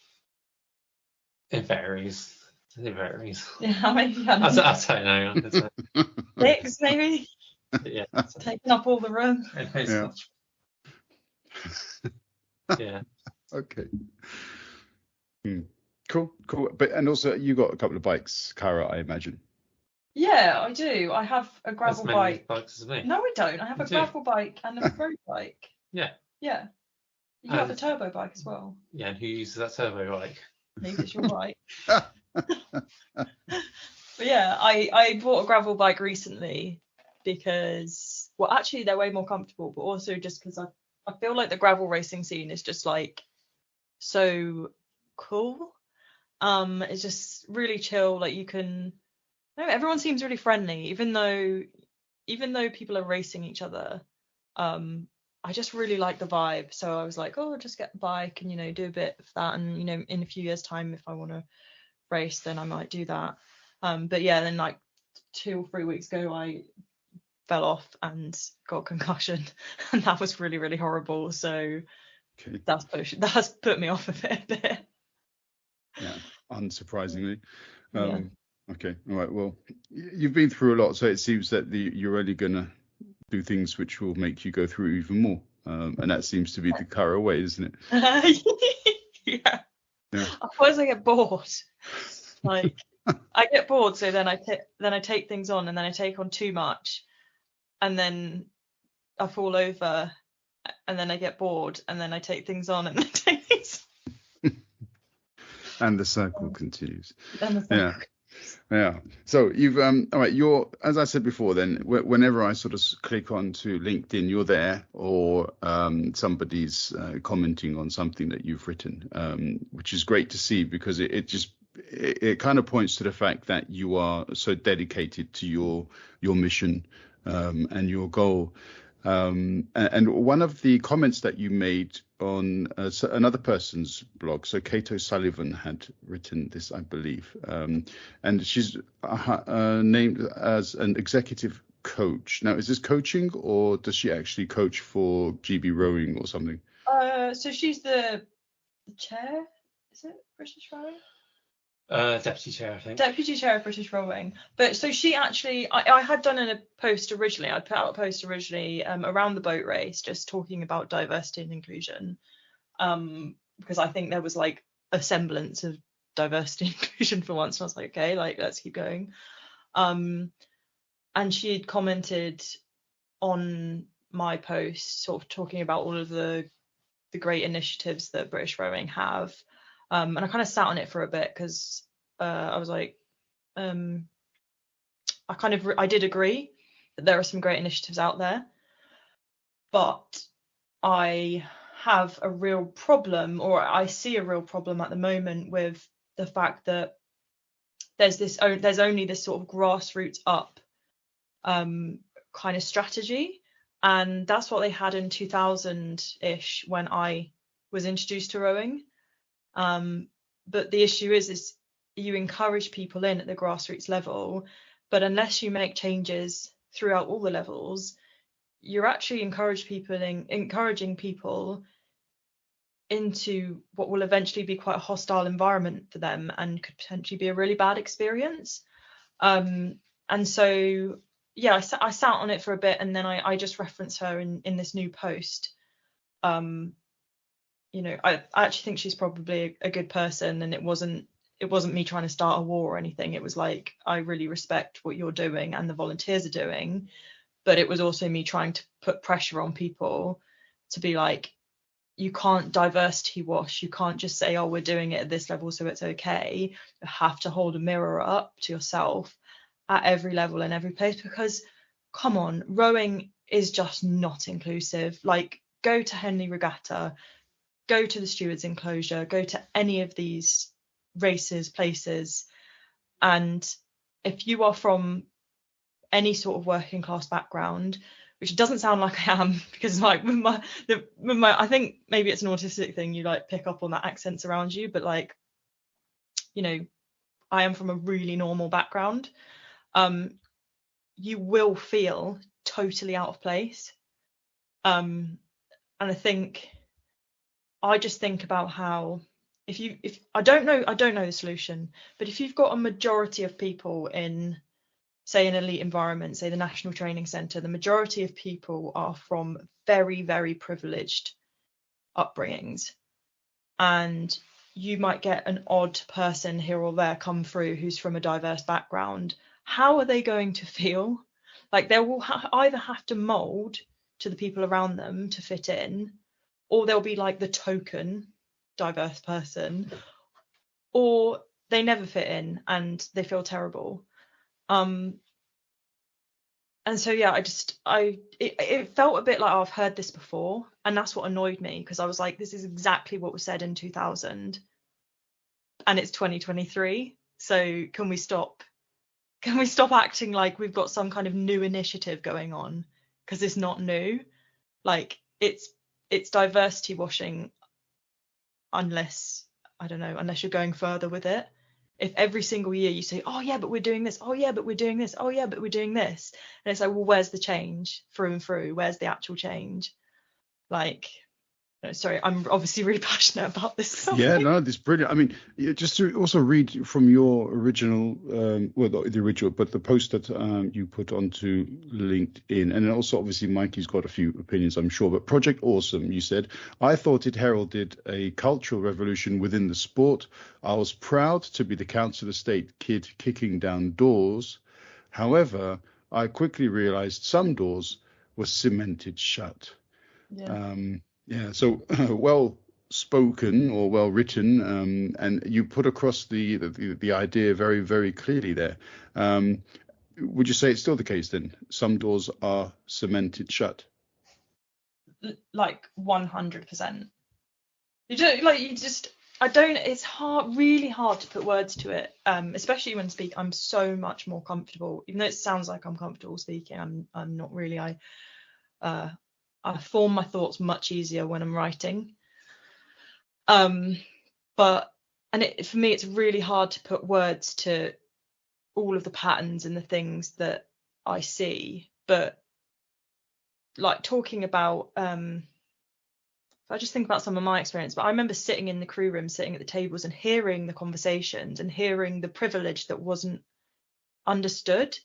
D: It varies.
C: Yeah, how many have you had?
D: I don't know.
C: 6 maybe.
D: Yeah.
C: Taking up all the room.
D: Yeah.
B: Okay. Cool. But and also you got a couple of bikes, Caragh, I imagine.
C: Yeah, I do. I have a gravel bike.
D: Bikes as me.
C: No, I don't. I have a gravel bike and a road bike.
D: Yeah.
C: Yeah. You have a turbo bike as well.
D: Yeah, and who uses that turbo bike?
C: Maybe it's your bike. But yeah, I bought a gravel bike recently because, actually they're way more comfortable, but also just because I feel like the gravel racing scene is just like so cool. It's just really chill. Like everyone seems really friendly, even though people are racing each other. I just really like the vibe. So I was like, I'll just get a bike and do a bit of that, and in a few years' time, if I want to race, then I might do that. But yeah, then like 2 or 3 weeks ago, I fell off and got a concussion, and that was really, really horrible. So that's put me off a bit.
B: Yeah, unsurprisingly. Okay, all right. Well, you've been through a lot, so it seems that you're only gonna do things which will make you go through even more, and that seems to be the Caragh way, isn't it?
C: Yeah. Otherwise, I get bored. Like I get bored, so then I take things on, and then I take on too much, and then I fall over, and then I get bored, and then I take things on, and then take things.
B: And the circle continues. Yeah. So you've all right. As I said before, then whenever I sort of click onto LinkedIn, you're there, or somebody's commenting on something that you've written, which is great to see, because it kind of points to the fact that you are so dedicated to your mission and your goal. And one of the comments that you made on another person's blog, so Kato Sullivan had written this, I believe, and she's named as an executive coach. Now, is this coaching, or does she actually coach for GB Rowing or something?
C: So she's the chair, is it British Rowing?
D: Deputy chair, I think.
C: Deputy chair of British Rowing. But so she actually, I had done a post originally. I'd put out a post originally around the boat race, just talking about diversity and inclusion, because I think there was like a semblance of diversity and inclusion for once. And I was like, okay, like let's keep going. And she had commented on my post, sort of talking about all of the great initiatives that British Rowing have. And I kind of sat on it for a bit, because I was like, I did agree that there are some great initiatives out there, but I have a real problem, or I see a real problem at the moment with the fact that there's only this sort of grassroots up kind of strategy, and that's what they had in 2000-ish when I was introduced to rowing. But the issue is you encourage people in at the grassroots level, but unless you make changes throughout all the levels, you're actually encouraging people into what will eventually be quite a hostile environment for them and could potentially be a really bad experience. And so, yeah, I sat on it for a bit, and then I just referenced her in this new post. You know, I actually think she's probably a good person, and it wasn't me trying to start a war or anything. It was like, I really respect what you're doing and the volunteers are doing, but it was also me trying to put pressure on people to be like, you can't diversity wash. You can't just say, oh, we're doing it at this level, so it's okay. You have to hold a mirror up to yourself at every level and every place, because come on, rowing is just not inclusive. Like, go to Henley Regatta, go to the Stewards Enclosure, go to any of these races, places, and if you are from any sort of working class background, which doesn't sound like I am, because like with my I think maybe it's an autistic thing, you like pick up on that accents around you, but like, you know, I am from a really normal background. You will feel totally out of place. And I just think about how if I don't know the solution, but if you've got a majority of people in, say, an elite environment, say the National Training Centre, the majority of people are from very, very privileged upbringings, and you might get an odd person here or there come through who's from a diverse background. How are they going to feel? Like, they will either have to mould to the people around them to fit in, or they'll be like the token diverse person, or they never fit in and they feel terrible. And so, yeah, it felt a bit like, oh, I've heard this before, and that's what annoyed me, because I was like, this is exactly what was said in 2000, and it's 2023. So can we stop acting like we've got some kind of new initiative going on, because it's not new. Like, it's diversity washing, unless you're going further with it. If every single year you say, oh yeah, but we're doing this, oh yeah, but we're doing this, oh yeah, but we're doing this, and it's like, well, where's the change through and through? Where's the actual change? Like, sorry, I'm obviously really passionate about this topic.
B: Yeah, no, this is brilliant. I mean, just to also read from your original, well, not the original, but the post that you put onto LinkedIn, and then also obviously Mikey's got a few opinions, I'm sure. But Project Awesome, you said, I thought it heralded a cultural revolution within the sport. I was proud to be the Council of State kid kicking down doors. However, I quickly realized some doors were cemented shut.
C: Yeah.
B: So well spoken or well written, and you put across the idea very, very clearly there. Would you say it's still the case then? Some doors are cemented shut?
C: Like 100%. It's really hard to put words to it, especially when I'm so much more comfortable, even though it sounds like I'm comfortable speaking. I'm not really. I form my thoughts much easier when I'm writing. For me, it's really hard to put words to all of the patterns and the things that I see. But like, talking about, I just think about some of my experience, but I remember sitting in the crew room, sitting at the tables and hearing the conversations and hearing the privilege that wasn't understood.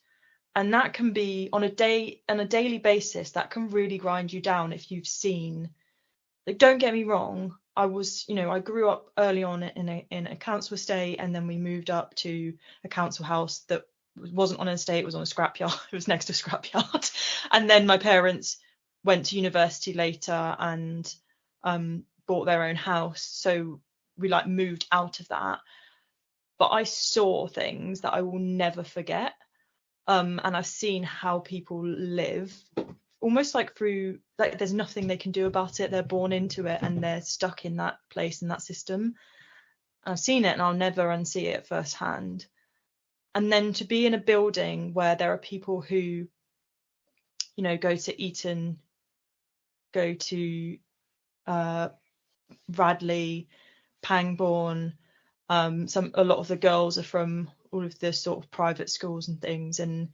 C: And that can be on a daily basis, that can really grind you down if you've seen, like, don't get me wrong, I grew up early on in a council estate, and then we moved up to a council house that wasn't on an estate, it was on a scrapyard. It was next to a scrapyard. And then my parents went to university later and bought their own house. So we like moved out of that. But I saw things that I will never forget. And I've seen how people live, almost like through, like, there's nothing they can do about it. They're born into it and they're stuck in that place, in that system. I've seen it and I'll never unsee it firsthand. And then to be in a building where there are people who, you know, go to Eton, go to Radley, Pangbourne, a lot of the girls are from all of the sort of private schools and things, and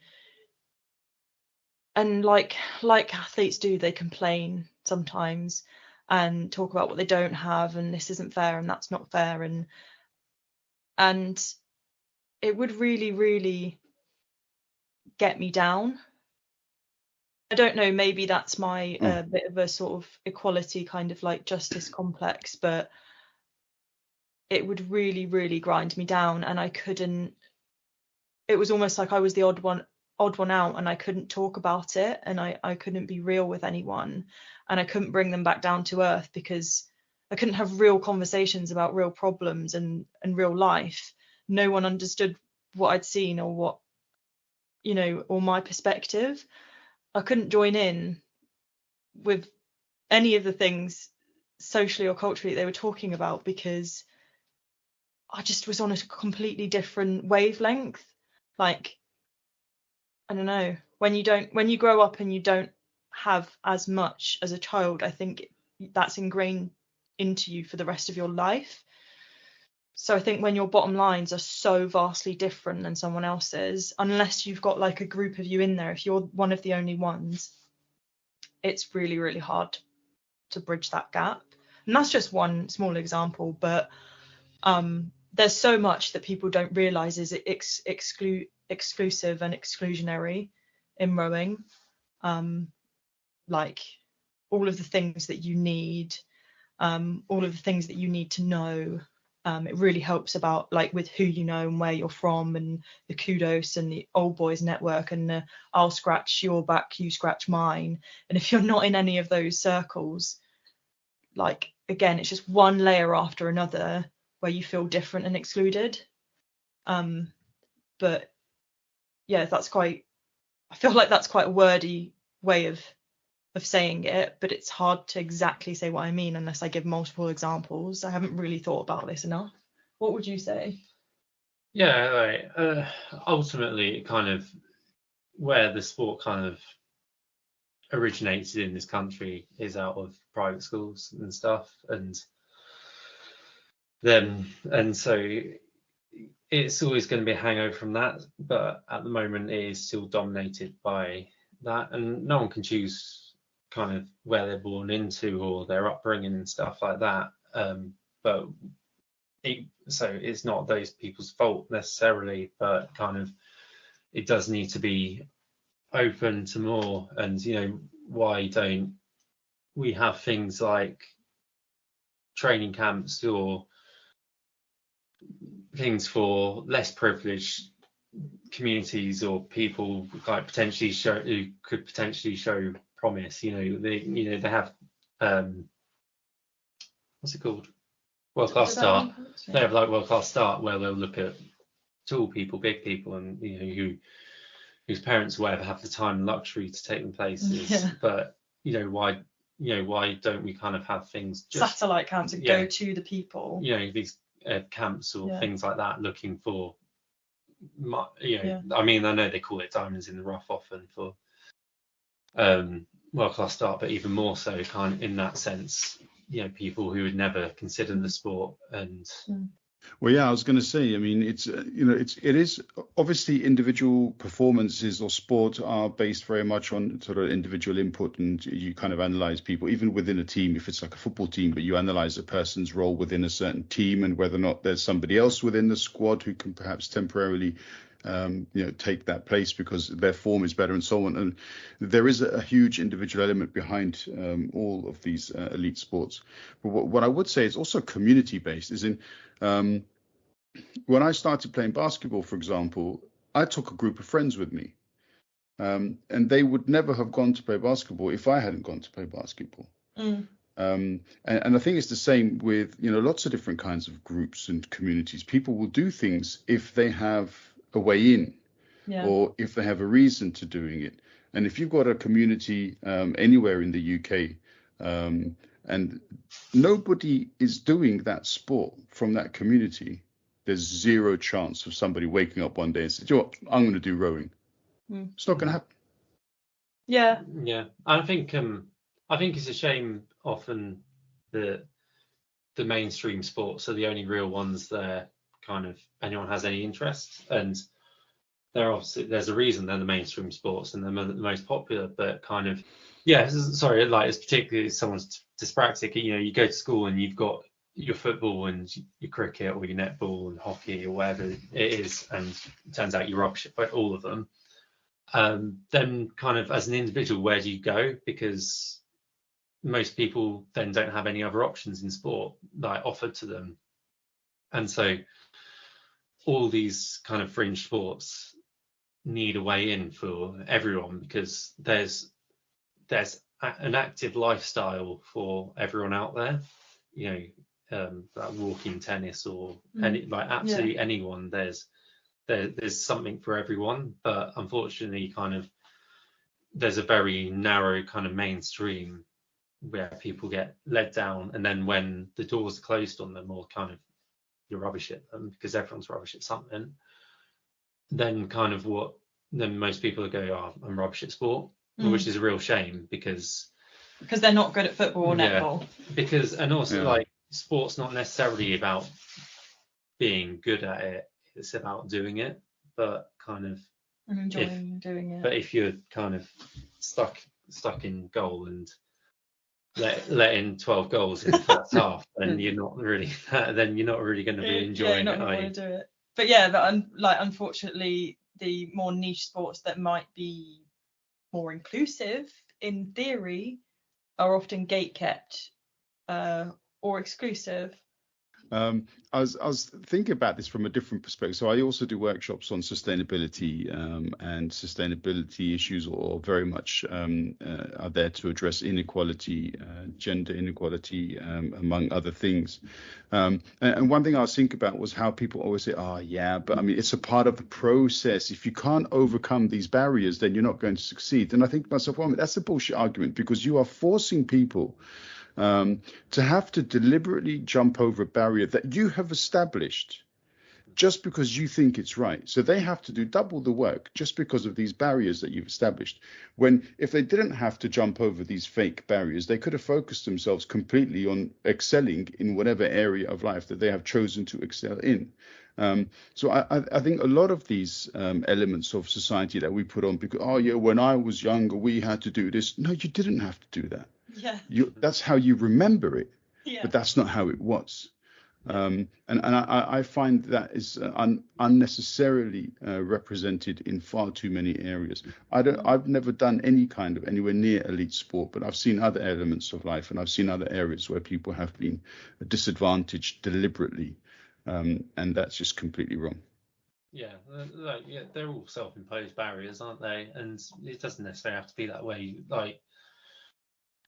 C: like athletes do, they complain sometimes and talk about what they don't have, and this isn't fair and that's not fair, and it would really, really get me down. I don't know, maybe that's my bit of a sort of equality kind of like justice complex, but it would really, really grind me down, and I couldn't. It was almost like I was the odd one out, and I couldn't talk about it, and I couldn't be real with anyone, and I couldn't bring them back down to earth because I couldn't have real conversations about real problems and real life. No one understood what I'd seen or what, you know, or my perspective. I couldn't join in with any of the things socially or culturally they were talking about because I just was on a completely different wavelength. Like, I don't know, when you grow up and you don't have as much as a child, I think that's ingrained into you for the rest of your life. So I think when your bottom lines are so vastly different than someone else's, unless you've got like a group of you in there, if you're one of the only ones, it's really, really hard to bridge that gap. And that's just one small example, but there's so much that people don't realize is exclusive and exclusionary in rowing. Like all of the things that you need, all of the things that you need to know. It really helps about like with who you know and where you're from, and the kudos and the old boys network and the I'll scratch your back, you scratch mine. And if you're not in any of those circles, like again, it's just one layer after another where you feel different and excluded. But yeah, I feel like that's quite a wordy way of saying it, but it's hard to exactly say what I mean unless I give multiple examples. I haven't really thought about this enough. What would you say?
D: Yeah, like, ultimately, kind of where the sport kind of originated in this country is out of private schools and stuff, and so it's always going to be a hangover from that. But at the moment, it is still dominated by that, and no one can choose kind of where they're born into or their upbringing and stuff like that. But so it's not those people's fault necessarily, but kind of it does need to be open to more. And you know, why don't we have things like training camps or things for less privileged communities or people like who could potentially show promise? They have what's it called, world class start. They have like world class start where they'll look at tall people, big people, and you know whose parents or whatever have the time and luxury to take them places. Yeah. But why don't we kind of have things just
C: satellite camps that go to the people?
D: These camps or things like that, looking for I mean, I know they call it diamonds in the rough often for world class start, but even more so kind of in that sense, people who would never consider the sport. And
B: well, yeah, I was going to say, I mean, it is obviously individual performances or sport are based very much on sort of individual input, and you kind of analyze people even within a team. If it's like a football team, but you analyze a person's role within a certain team and whether or not there's somebody else within the squad who can perhaps temporarily take that place because their form is better and so on. And there is a huge individual element behind all of these elite sports. But what I would say is also community based, is in when I started playing basketball, for example, I took a group of friends with me, and they would never have gone to play basketball if I hadn't gone to play basketball. And I think it's the same with lots of different kinds of groups and communities. People will do things if they have a way in, or if they have a reason to doing it. And if you've got a community anywhere in the UK, and nobody is doing that sport from that community, there's zero chance of somebody waking up one day and saying, "Do you know what, I'm going to do rowing." It's not going to happen.
C: Yeah.
D: I think it's a shame often that the mainstream sports are the only real ones that kind of anyone has any interest, and there's a reason they're the mainstream sports and they're the most popular, but kind of sorry, like it's particularly someone's dyspraxic, you go to school and you've got your football and your cricket or your netball and hockey or whatever it is, and it turns out you're rubbish at all of them. Then kind of as an individual, where do you go? Because most people then don't have any other options in sport like offered to them, and so all these kind of fringe sports need a way in for everyone, because there's an active lifestyle for everyone out there, like walking, tennis, or absolutely anyone. There's something for everyone, but unfortunately kind of there's a very narrow kind of mainstream where people get led down, and then when the doors are closed on them, or kind of you're rubbish at them because everyone's rubbish at something, then kind of then most people go, "Oh, I'm rubbish at sport," which is a real shame, because
C: they're not good at football or netball.
D: And also like sport's not necessarily about being good at it, it's about doing it, but kind of
C: enjoying doing it.
D: But if you're kind of stuck in goal and let in 12 goals in the first half, then you're not really going to be enjoying
C: it. Want to do it. But unfortunately, the more niche sports that might be more inclusive in theory are often gatekept or exclusive.
B: I was thinking about this from a different perspective. So I also do workshops on sustainability, and sustainability issues are very much are there to address inequality, gender inequality, among other things. And one thing I was thinking about was how people always say, "Oh, yeah, but I mean, it's a part of the process. If you can't overcome these barriers, then you're not going to succeed." And I think to myself, well, that's a bullshit argument, because you are forcing people to have to deliberately jump over a barrier that you have established just because you think it's right. So they have to do double the work just because of these barriers that you've established. When if they didn't have to jump over these fake barriers, they could have focused themselves completely on excelling in whatever area of life that they have chosen to excel in. So I think a lot of these elements of society that we put on, because, "Oh yeah, when I was younger, we had to do this." No, you didn't have to do that.
C: Yeah.
B: That's how you remember it,
C: yeah.
B: But that's not how it was. And I find that is unnecessarily represented in far too many areas. I've never done any kind of anywhere near elite sport, but I've seen other elements of life, and I've seen other areas where people have been disadvantaged deliberately, and that's just completely wrong.
D: They're all self-imposed barriers, aren't they? And it doesn't necessarily have to be that way. Like,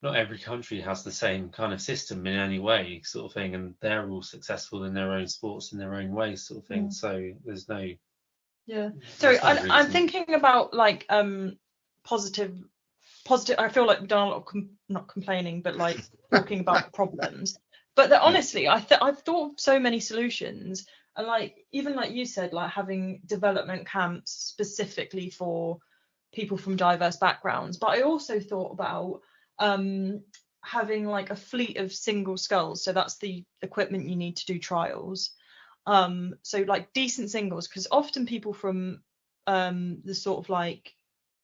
D: not every country has the same kind of system in any way, sort of thing, and they're all successful in their own sports in their own way, sort of thing. So there's no
C: Sorry, I'm thinking about like positive. I feel like we've done a lot of not complaining, but like talking about problems. But honestly, I've thought of so many solutions, and like even like you said, like having development camps specifically for people from diverse backgrounds. But I also thought about having like a fleet of single sculls, so that's the equipment you need to do trials, so like decent singles, because often people from the sort of like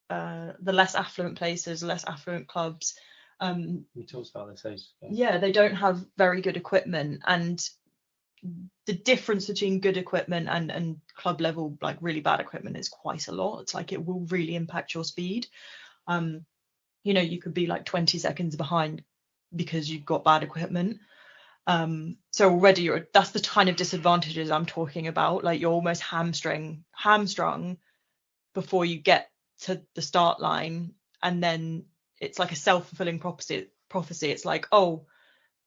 C: the less affluent places, less affluent clubs,
D: we talked about this ages ago.
C: They don't have very good equipment, and the difference between good equipment and club level like really bad equipment is quite a lot. It's like it will really impact your speed. You could be like 20 seconds behind because you've got bad equipment. So already that's the kind of disadvantages I'm talking about. Like you're almost hamstrung before you get to the start line, and then it's like a self-fulfilling prophecy. It's like, oh,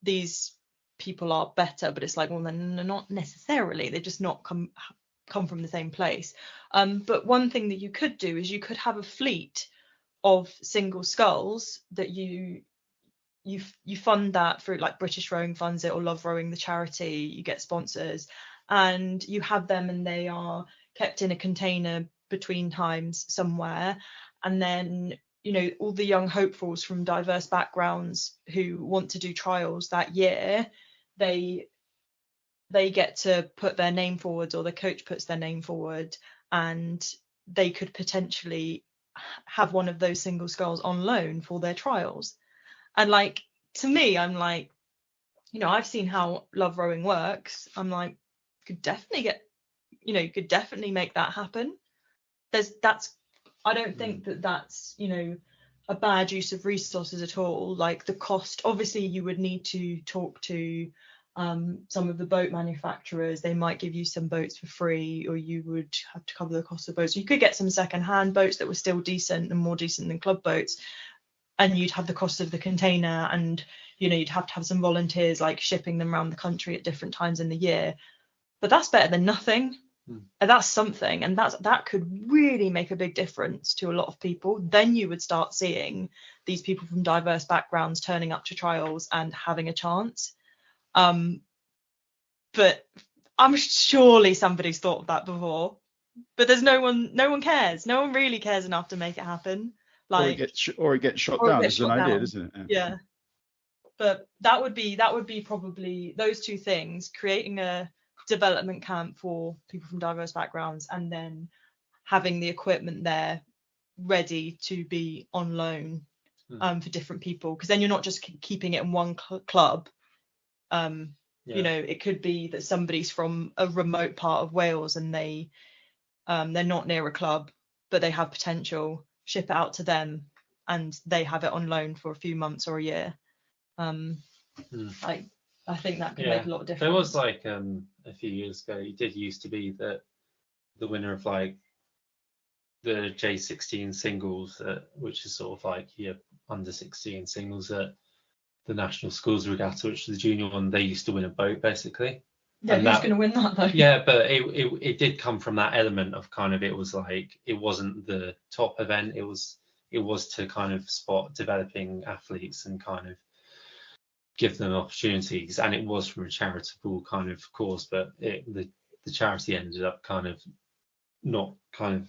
C: these people are better, but it's like, well, then not necessarily. They're just not come from the same place. But one thing that you could do is you could have a fleet of single sculls that you fund that through, like British Rowing funds it, or Love Rowing, the charity. You get sponsors, and you have them and they are kept in a container between times somewhere, and then all the young hopefuls from diverse backgrounds who want to do trials that year, they get to put their name forward, or the coach puts their name forward, and they could potentially have one of those single skulls on loan for their trials. And like, to me, I'm like, I've seen how love rowing works. I'm like, could definitely make that happen. I don't think that's a bad use of resources at all. Like, the cost, obviously you would need to talk to some of the boat manufacturers. They might give you some boats for free, or you would have to cover the cost of boats. You could get some second-hand boats that were still decent and more decent than club boats, and you'd have the cost of the container, and you'd have to have some volunteers like shipping them around the country at different times in the year. But that's better than nothing. And that's something, and that could really make a big difference to a lot of people. Then you would start seeing these people from diverse backgrounds turning up to trials and having a chance. But I'm surely somebody's thought of that before, but there's no one cares. No one really cares enough to make it happen. Like,
B: or it gets shot down as an idea, doesn't it?
C: Yeah. But that would be probably those two things: creating a development camp for people from diverse backgrounds, and then having the equipment there ready to be on loan for different people, because then you're not just keeping it in one club. It could be that somebody's from a remote part of Wales and they're not near a club, but they have potential. Ship it out to them and they have it on loan for a few months or a year. I think that could make a lot of difference.
D: There was like a few years ago, it did used to be that the winner of like the J16 singles, which is sort of like your under 16 singles at the National Schools Regatta, which is the junior one, they used to win a boat basically.
C: Yeah, and who's going to win that though?
D: Yeah, but it did come from that element of kind of, it was like, it wasn't the top event, it was to kind of spot developing athletes and kind of give them opportunities, and it was from a charitable kind of cause, but the charity ended up kind of not kind of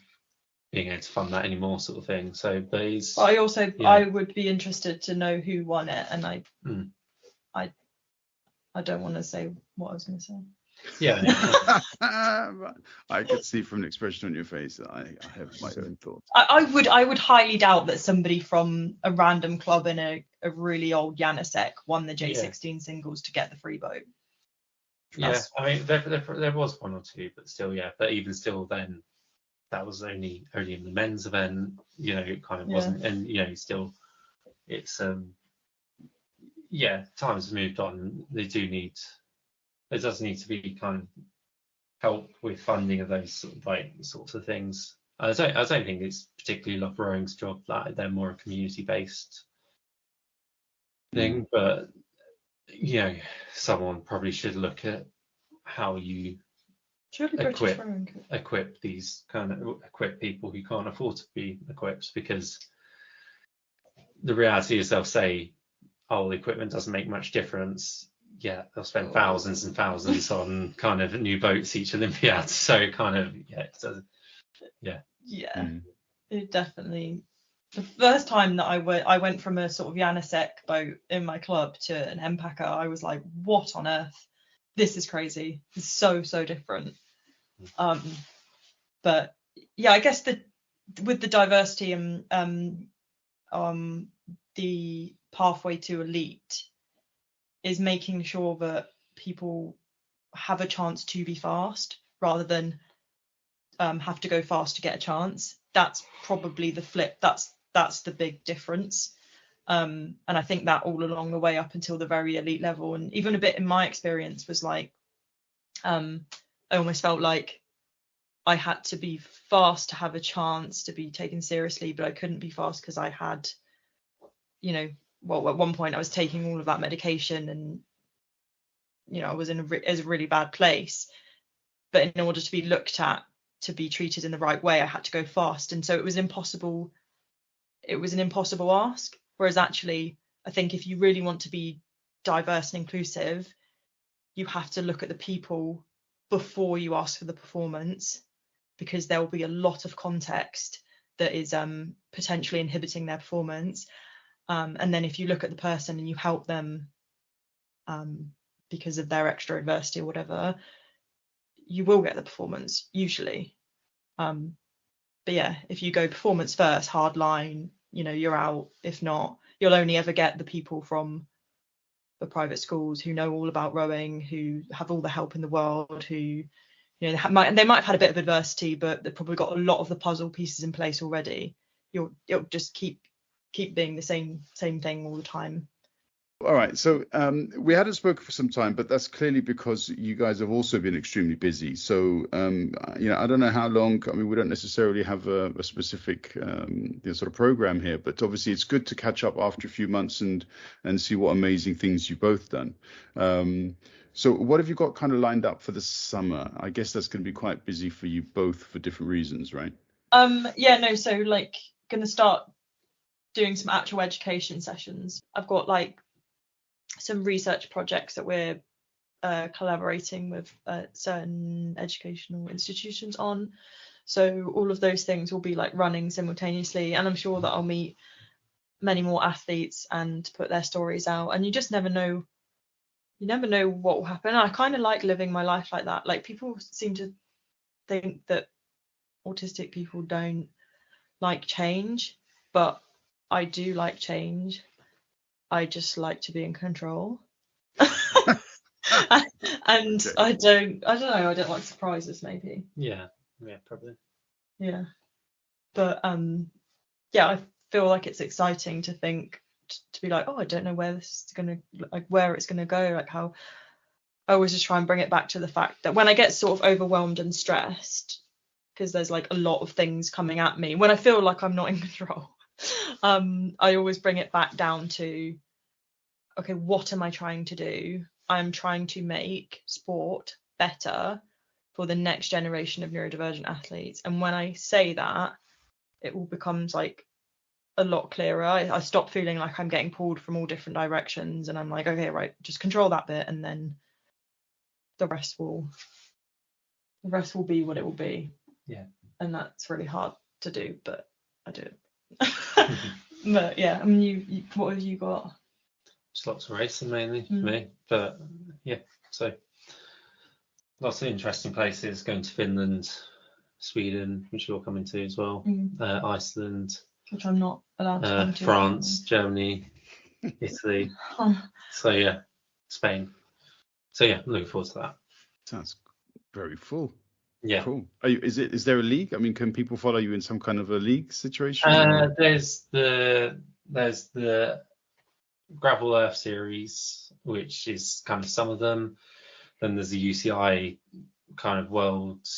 D: being able to fund that anymore, sort of thing. So, but
C: I would be interested to know who won it, and I don't want to say what I was going to say.
D: Yeah.
B: I could see from the expression on your face that I have my own thoughts.
C: I would highly doubt that somebody from a random club in a really old Janusek won the J16 singles to get the free boat.
D: I mean, there was one or two, but still, but even still, then that was only in the men's event. It kind of wasn't, and still, it's times have moved on. There does need to be kind of help with funding of those sorts of things. I don't think it's particularly Love Rowing's job. That they're more a community-based thing, but someone probably should look at how you equip these kind of people who can't afford to be equipped, because the reality is they'll say, oh, the equipment doesn't make much difference. They'll spend thousands and thousands on kind of new boats each Olympiad. So it kind of, it does.
C: It definitely. The first time that I went from a sort of Janusek boat in my club to an Empacher, I was like, what on earth? This is crazy. It's so different. But I guess with the diversity and the pathway to elite is making sure that people have a chance to be fast rather than have to go fast to get a chance. That's probably the flip. That's the big difference. And I think that all along the way up until the very elite level, and even a bit in my experience, was like I almost felt like I had to be fast to have a chance to be taken seriously, but I couldn't be fast because I had, at one point I was taking all of that medication, and I was in a really bad place. But in order to be looked at, to be treated in the right way, I had to go fast, and so it was impossible. It was an impossible ask. Whereas actually, I think if you really want to be diverse and inclusive, you have to look at the people before you ask for the performance, because there will be a lot of context that is potentially inhibiting their performance. And then if you look at the person and you help them because of their extra adversity or whatever, you will get the performance usually. But yeah, if you go performance first, hard line, you're out. If not, you'll only ever get the people from the private schools who know all about rowing, who have all the help in the world, who they might have had a bit of adversity, but they've probably got a lot of the puzzle pieces in place already. It'll just keep being the same thing all the time.
B: All right, so we hadn't spoken for some time, but that's clearly because you guys have also been extremely busy. So, I don't know how long. I mean, we don't necessarily have a specific sort of program here, but obviously it's good to catch up after a few months and see what amazing things you've both done. So what have you got kind of lined up for the summer? I guess that's going to be quite busy for you both for different reasons, right?
C: So like going to start doing some actual education sessions. I've got like some research projects that we're collaborating with certain educational institutions on. So all of those things will be like running simultaneously, and I'm sure that I'll meet many more athletes and put their stories out. And you just never know. You never know what will happen. I kind of like living my life like that. Like, people seem to think that autistic people don't like change, but I do like change. I just like to be in control. And I don't know, I don't like surprises, maybe.
D: Yeah, probably.
C: Yeah. But I feel like it's exciting to think, to be like, oh, I don't know where this is gonna, like, where it's gonna go, like how I always just try and bring it back to the fact that when I get sort of overwhelmed and stressed, because there's like a lot of things coming at me, when I feel like I'm not in control, I always bring it back down to, okay, what am I trying to do? I'm trying to make sport better for the next generation of neurodivergent athletes. And when I say that, it all becomes like a lot clearer. I stop feeling like I'm getting pulled from all different directions, and I'm like, okay, right, just control that bit, and then the rest will be what it will be.
D: Yeah.
C: And that's really hard to do, but I do it. But yeah, I mean, you what have you got?
D: Just lots of racing mainly for me, but yeah, so lots of interesting places. Going to Finland, Sweden, which you're coming to as well, Iceland,
C: which I'm not allowed to come to.
D: France, Germany, Italy. So yeah, Spain. So yeah, I'm looking forward to that.
B: Sounds very full.
D: Yeah.
B: Cool. Is there a league? I mean, can people follow you in some kind of a league situation?
D: There's the Gravel Earth series, which is kind of some of them. Then there's the UCI kind of world.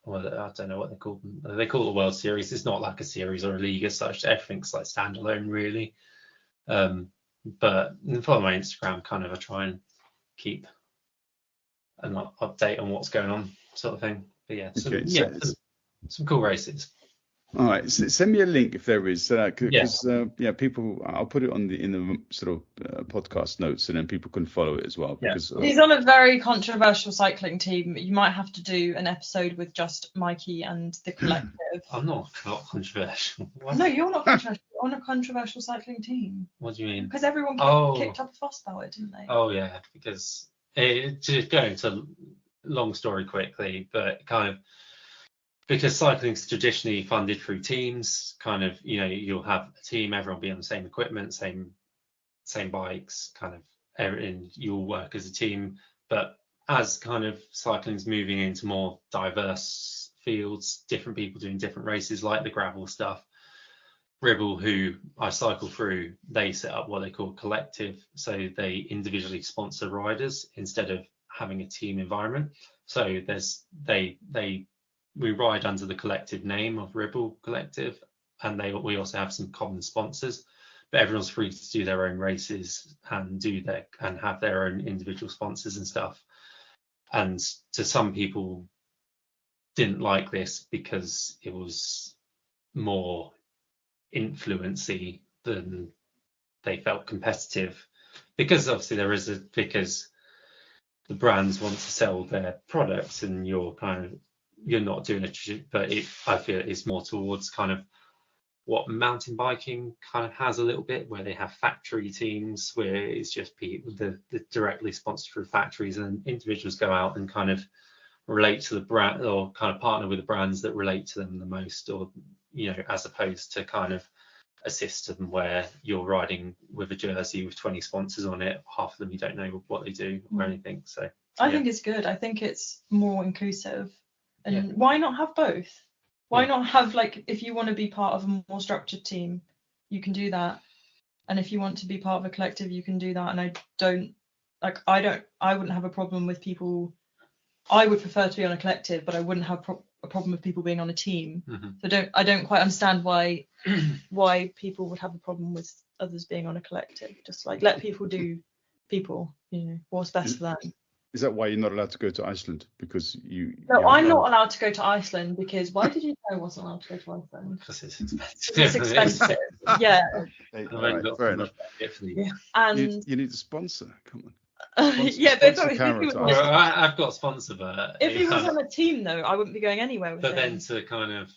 D: Well, I don't know what they call them. They call it a World Series. It's not like a series or a league as such. Everything's like standalone, really. But follow my Instagram. Kind of, I try and keep an update on what's going on, sort of thing. But yeah, some cool races.
B: All right, send me a link if there is, because people. I'll put it in the sort of podcast notes, and then people can follow it as well. Because
C: he's on a very controversial cycling team. You might have to do an episode with just Mikey and the collective.
D: I'm not controversial. What?
C: No, you're not controversial. You're on a controversial cycling team.
D: What do you mean?
C: Because everyone kicked up a fuss about it, didn't they?
D: Oh yeah, because to go into long story quickly, but kind of. Because cycling's traditionally funded through teams, kind of, you'll have a team, everyone will be on the same equipment, same bikes, kind of, and you'll work as a team. But as kind of cycling's moving into more diverse fields, different people doing different races, like the gravel stuff, Ribble, who I cycle through, they set up what they call collective, so they individually sponsor riders instead of having a team environment. So we ride under the collective name of Ribble Collective, and we also have some common sponsors, but everyone's free to do their own races and have their own individual sponsors and stuff. And to some people didn't like this because it was more influency than they felt competitive, because obviously because the brands want to sell their products, and you're not doing it, but I feel it's more towards kind of what mountain biking kind of has a little bit, where they have factory teams where it's just people the directly sponsored through factories, and individuals go out and kind of relate to the brand, or kind of partner with the brands that relate to them the most, or as opposed to kind of a system where you're riding with a jersey with 20 sponsors on it, half of them you don't know what they do or anything. So
C: I think it's good. I think it's more inclusive, and why not have both? Why not have, like, if you want to be part of a more structured team, you can do that, and if you want to be part of a collective, you can do that. And I wouldn't have a problem with people. I would prefer to be on a collective, but I wouldn't have a problem with people being on a team. So I don't quite understand why people would have a problem with others being on a collective. Just like, let people do people, what's best for them.
B: Is that why you're not allowed to go to Iceland? Because
C: No, I'm not allowed to go to Iceland because why did you know I wasn't allowed to go to Iceland?
D: Because it's expensive.
C: It's expensive. Yeah.
B: Right, fair enough.
C: And
B: you need a sponsor. Come on.
C: Yeah, but
D: I've got a sponsor, but
C: if he was on a team though, I wouldn't be going anywhere with him.
D: But then to kind of,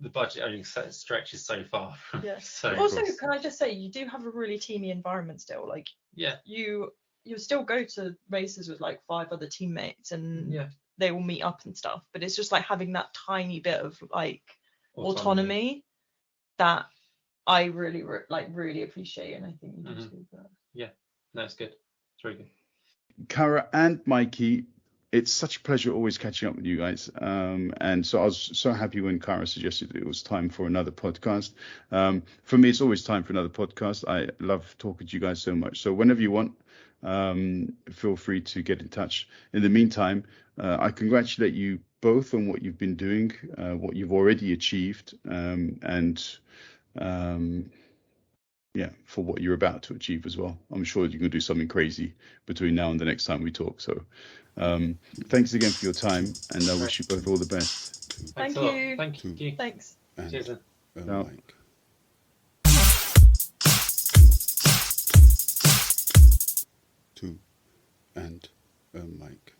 D: the budget only stretches so far.
C: Yeah.
D: So
C: also, can I just say, you do have a really teamy environment still. Like, you still go to races with like 5 other teammates, and they will meet up and stuff. But it's just like having that tiny bit of like autonomy that I really really appreciate, and I think you do too. But...
D: Yeah, no, it's good. It's really good.
B: Caragh and Mikey, it's such a pleasure always catching up with you guys. And so I was so happy when Caragh suggested it was time for another podcast. For me, it's always time for another podcast. I love talking to you guys so much. So whenever you want, feel free to get in touch. In the meantime, I congratulate you both on what you've been doing, what you've already achieved, and for what you're about to achieve as well. I'm sure you can do something crazy between now and the next time we talk. So thanks again for your time, and I wish you both all the best.
C: Thank you.
D: Thank you.
C: Thanks.
D: Cheers.
B: Mike. Two and Mike.